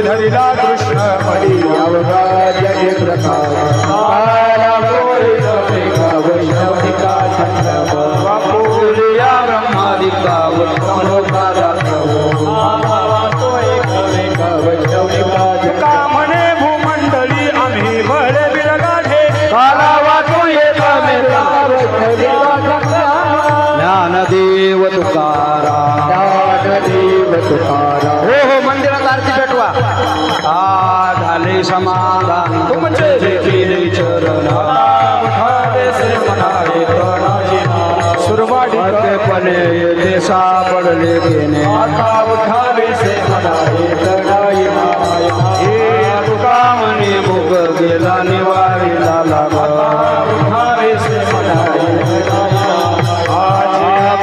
धरिला कृष्ण मणी अवघात प्रकाश ब्रह्मादिका तुकाराम हो हो मंदिरात आरती पेटवा हा झाले समाधान तुमचे देखील चरण उठावे से मनावे तनाचे नाम सुरवाडी पणे येथे सापडले घेणे आता उठावे से मनावे तनाई माय हे तुका म्हणे मुग गेला निवारीला लागा उठावे से मनावे तनाई आज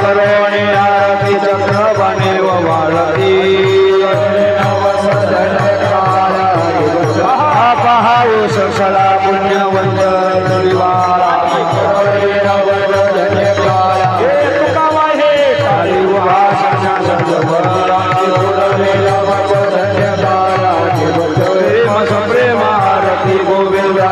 करोणे आरती चक्र बने व वाळती पहाव ससला पुण्यवंत निवारा प्रेमारती गोविंदा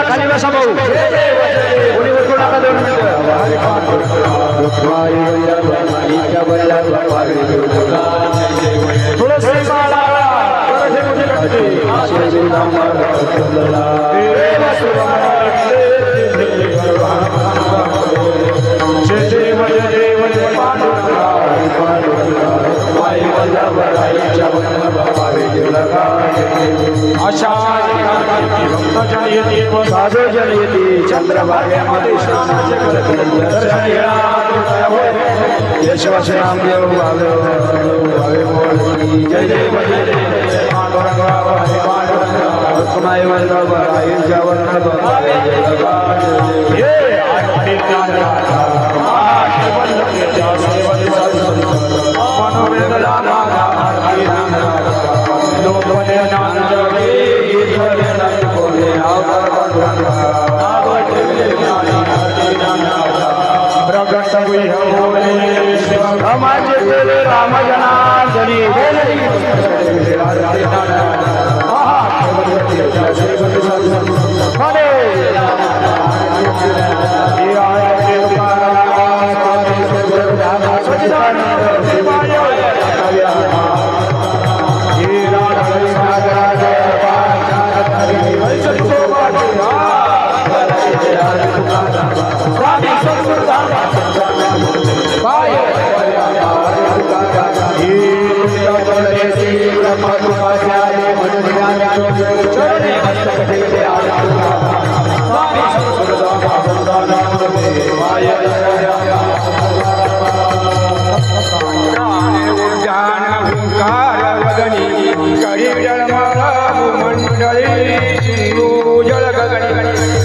खाली बसा भाऊ कोणी उठू नका 2 मिनिटं तुळसी साधू जनयती चंद्रभागेमध्ये यशवश रामदेव जय देव राम जनार्दनी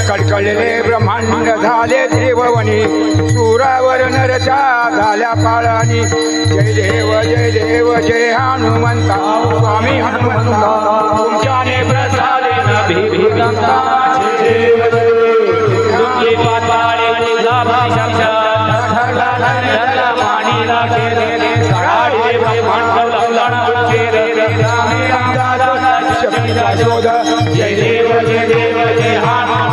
कडकडलेले ब्रह्मांड झाले त्रिभुवनी सुरावर नरचा झाल्या पाळानी जय देव जय हनुमंता स्वामी हनुमंता तुमच्याने प्रसादेन भिभिगंगा जय देव जय हनुमंता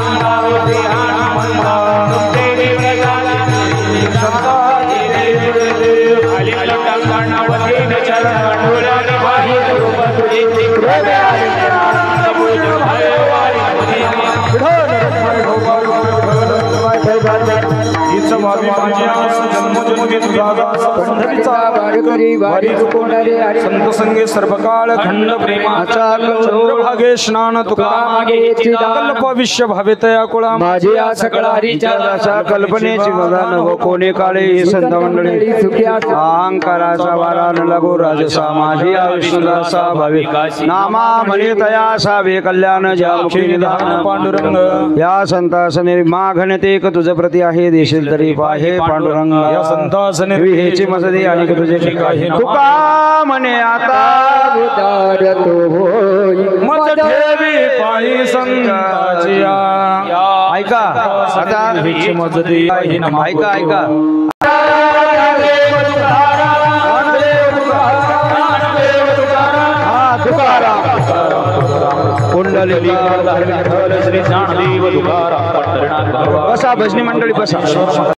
संत संगे सर्वकाळ खंड प्रेमाचा चंद्रभागे स्नान तुका कल्प विश्व भावेतया कुळा माझी या सकळा हरीच्या कल्पनेची मदान व कोणी काळे संत मंडळी अहंकाराचा वारा न लागो राजसा माझी या विष्णुदासा भावे नामा म्हणे तया सावे कल्याण ज्या मुखी निधान पांडुरंग या संतास निर्माघनते क तुझ प्रती आहे देशील तरी पाहे पांडुरंग या संतास निर्विहेची मसदी आणि तुझे ठिकाणी तुका म्हणे आता उदार तो होई मत ठेवी पायी संताची ऐका आता मजदी ऐका विठ्ठल श्री ज्ञानदेव तुकाराम पंढरीनाथ भगवान बसा भजनी मंडळी बसा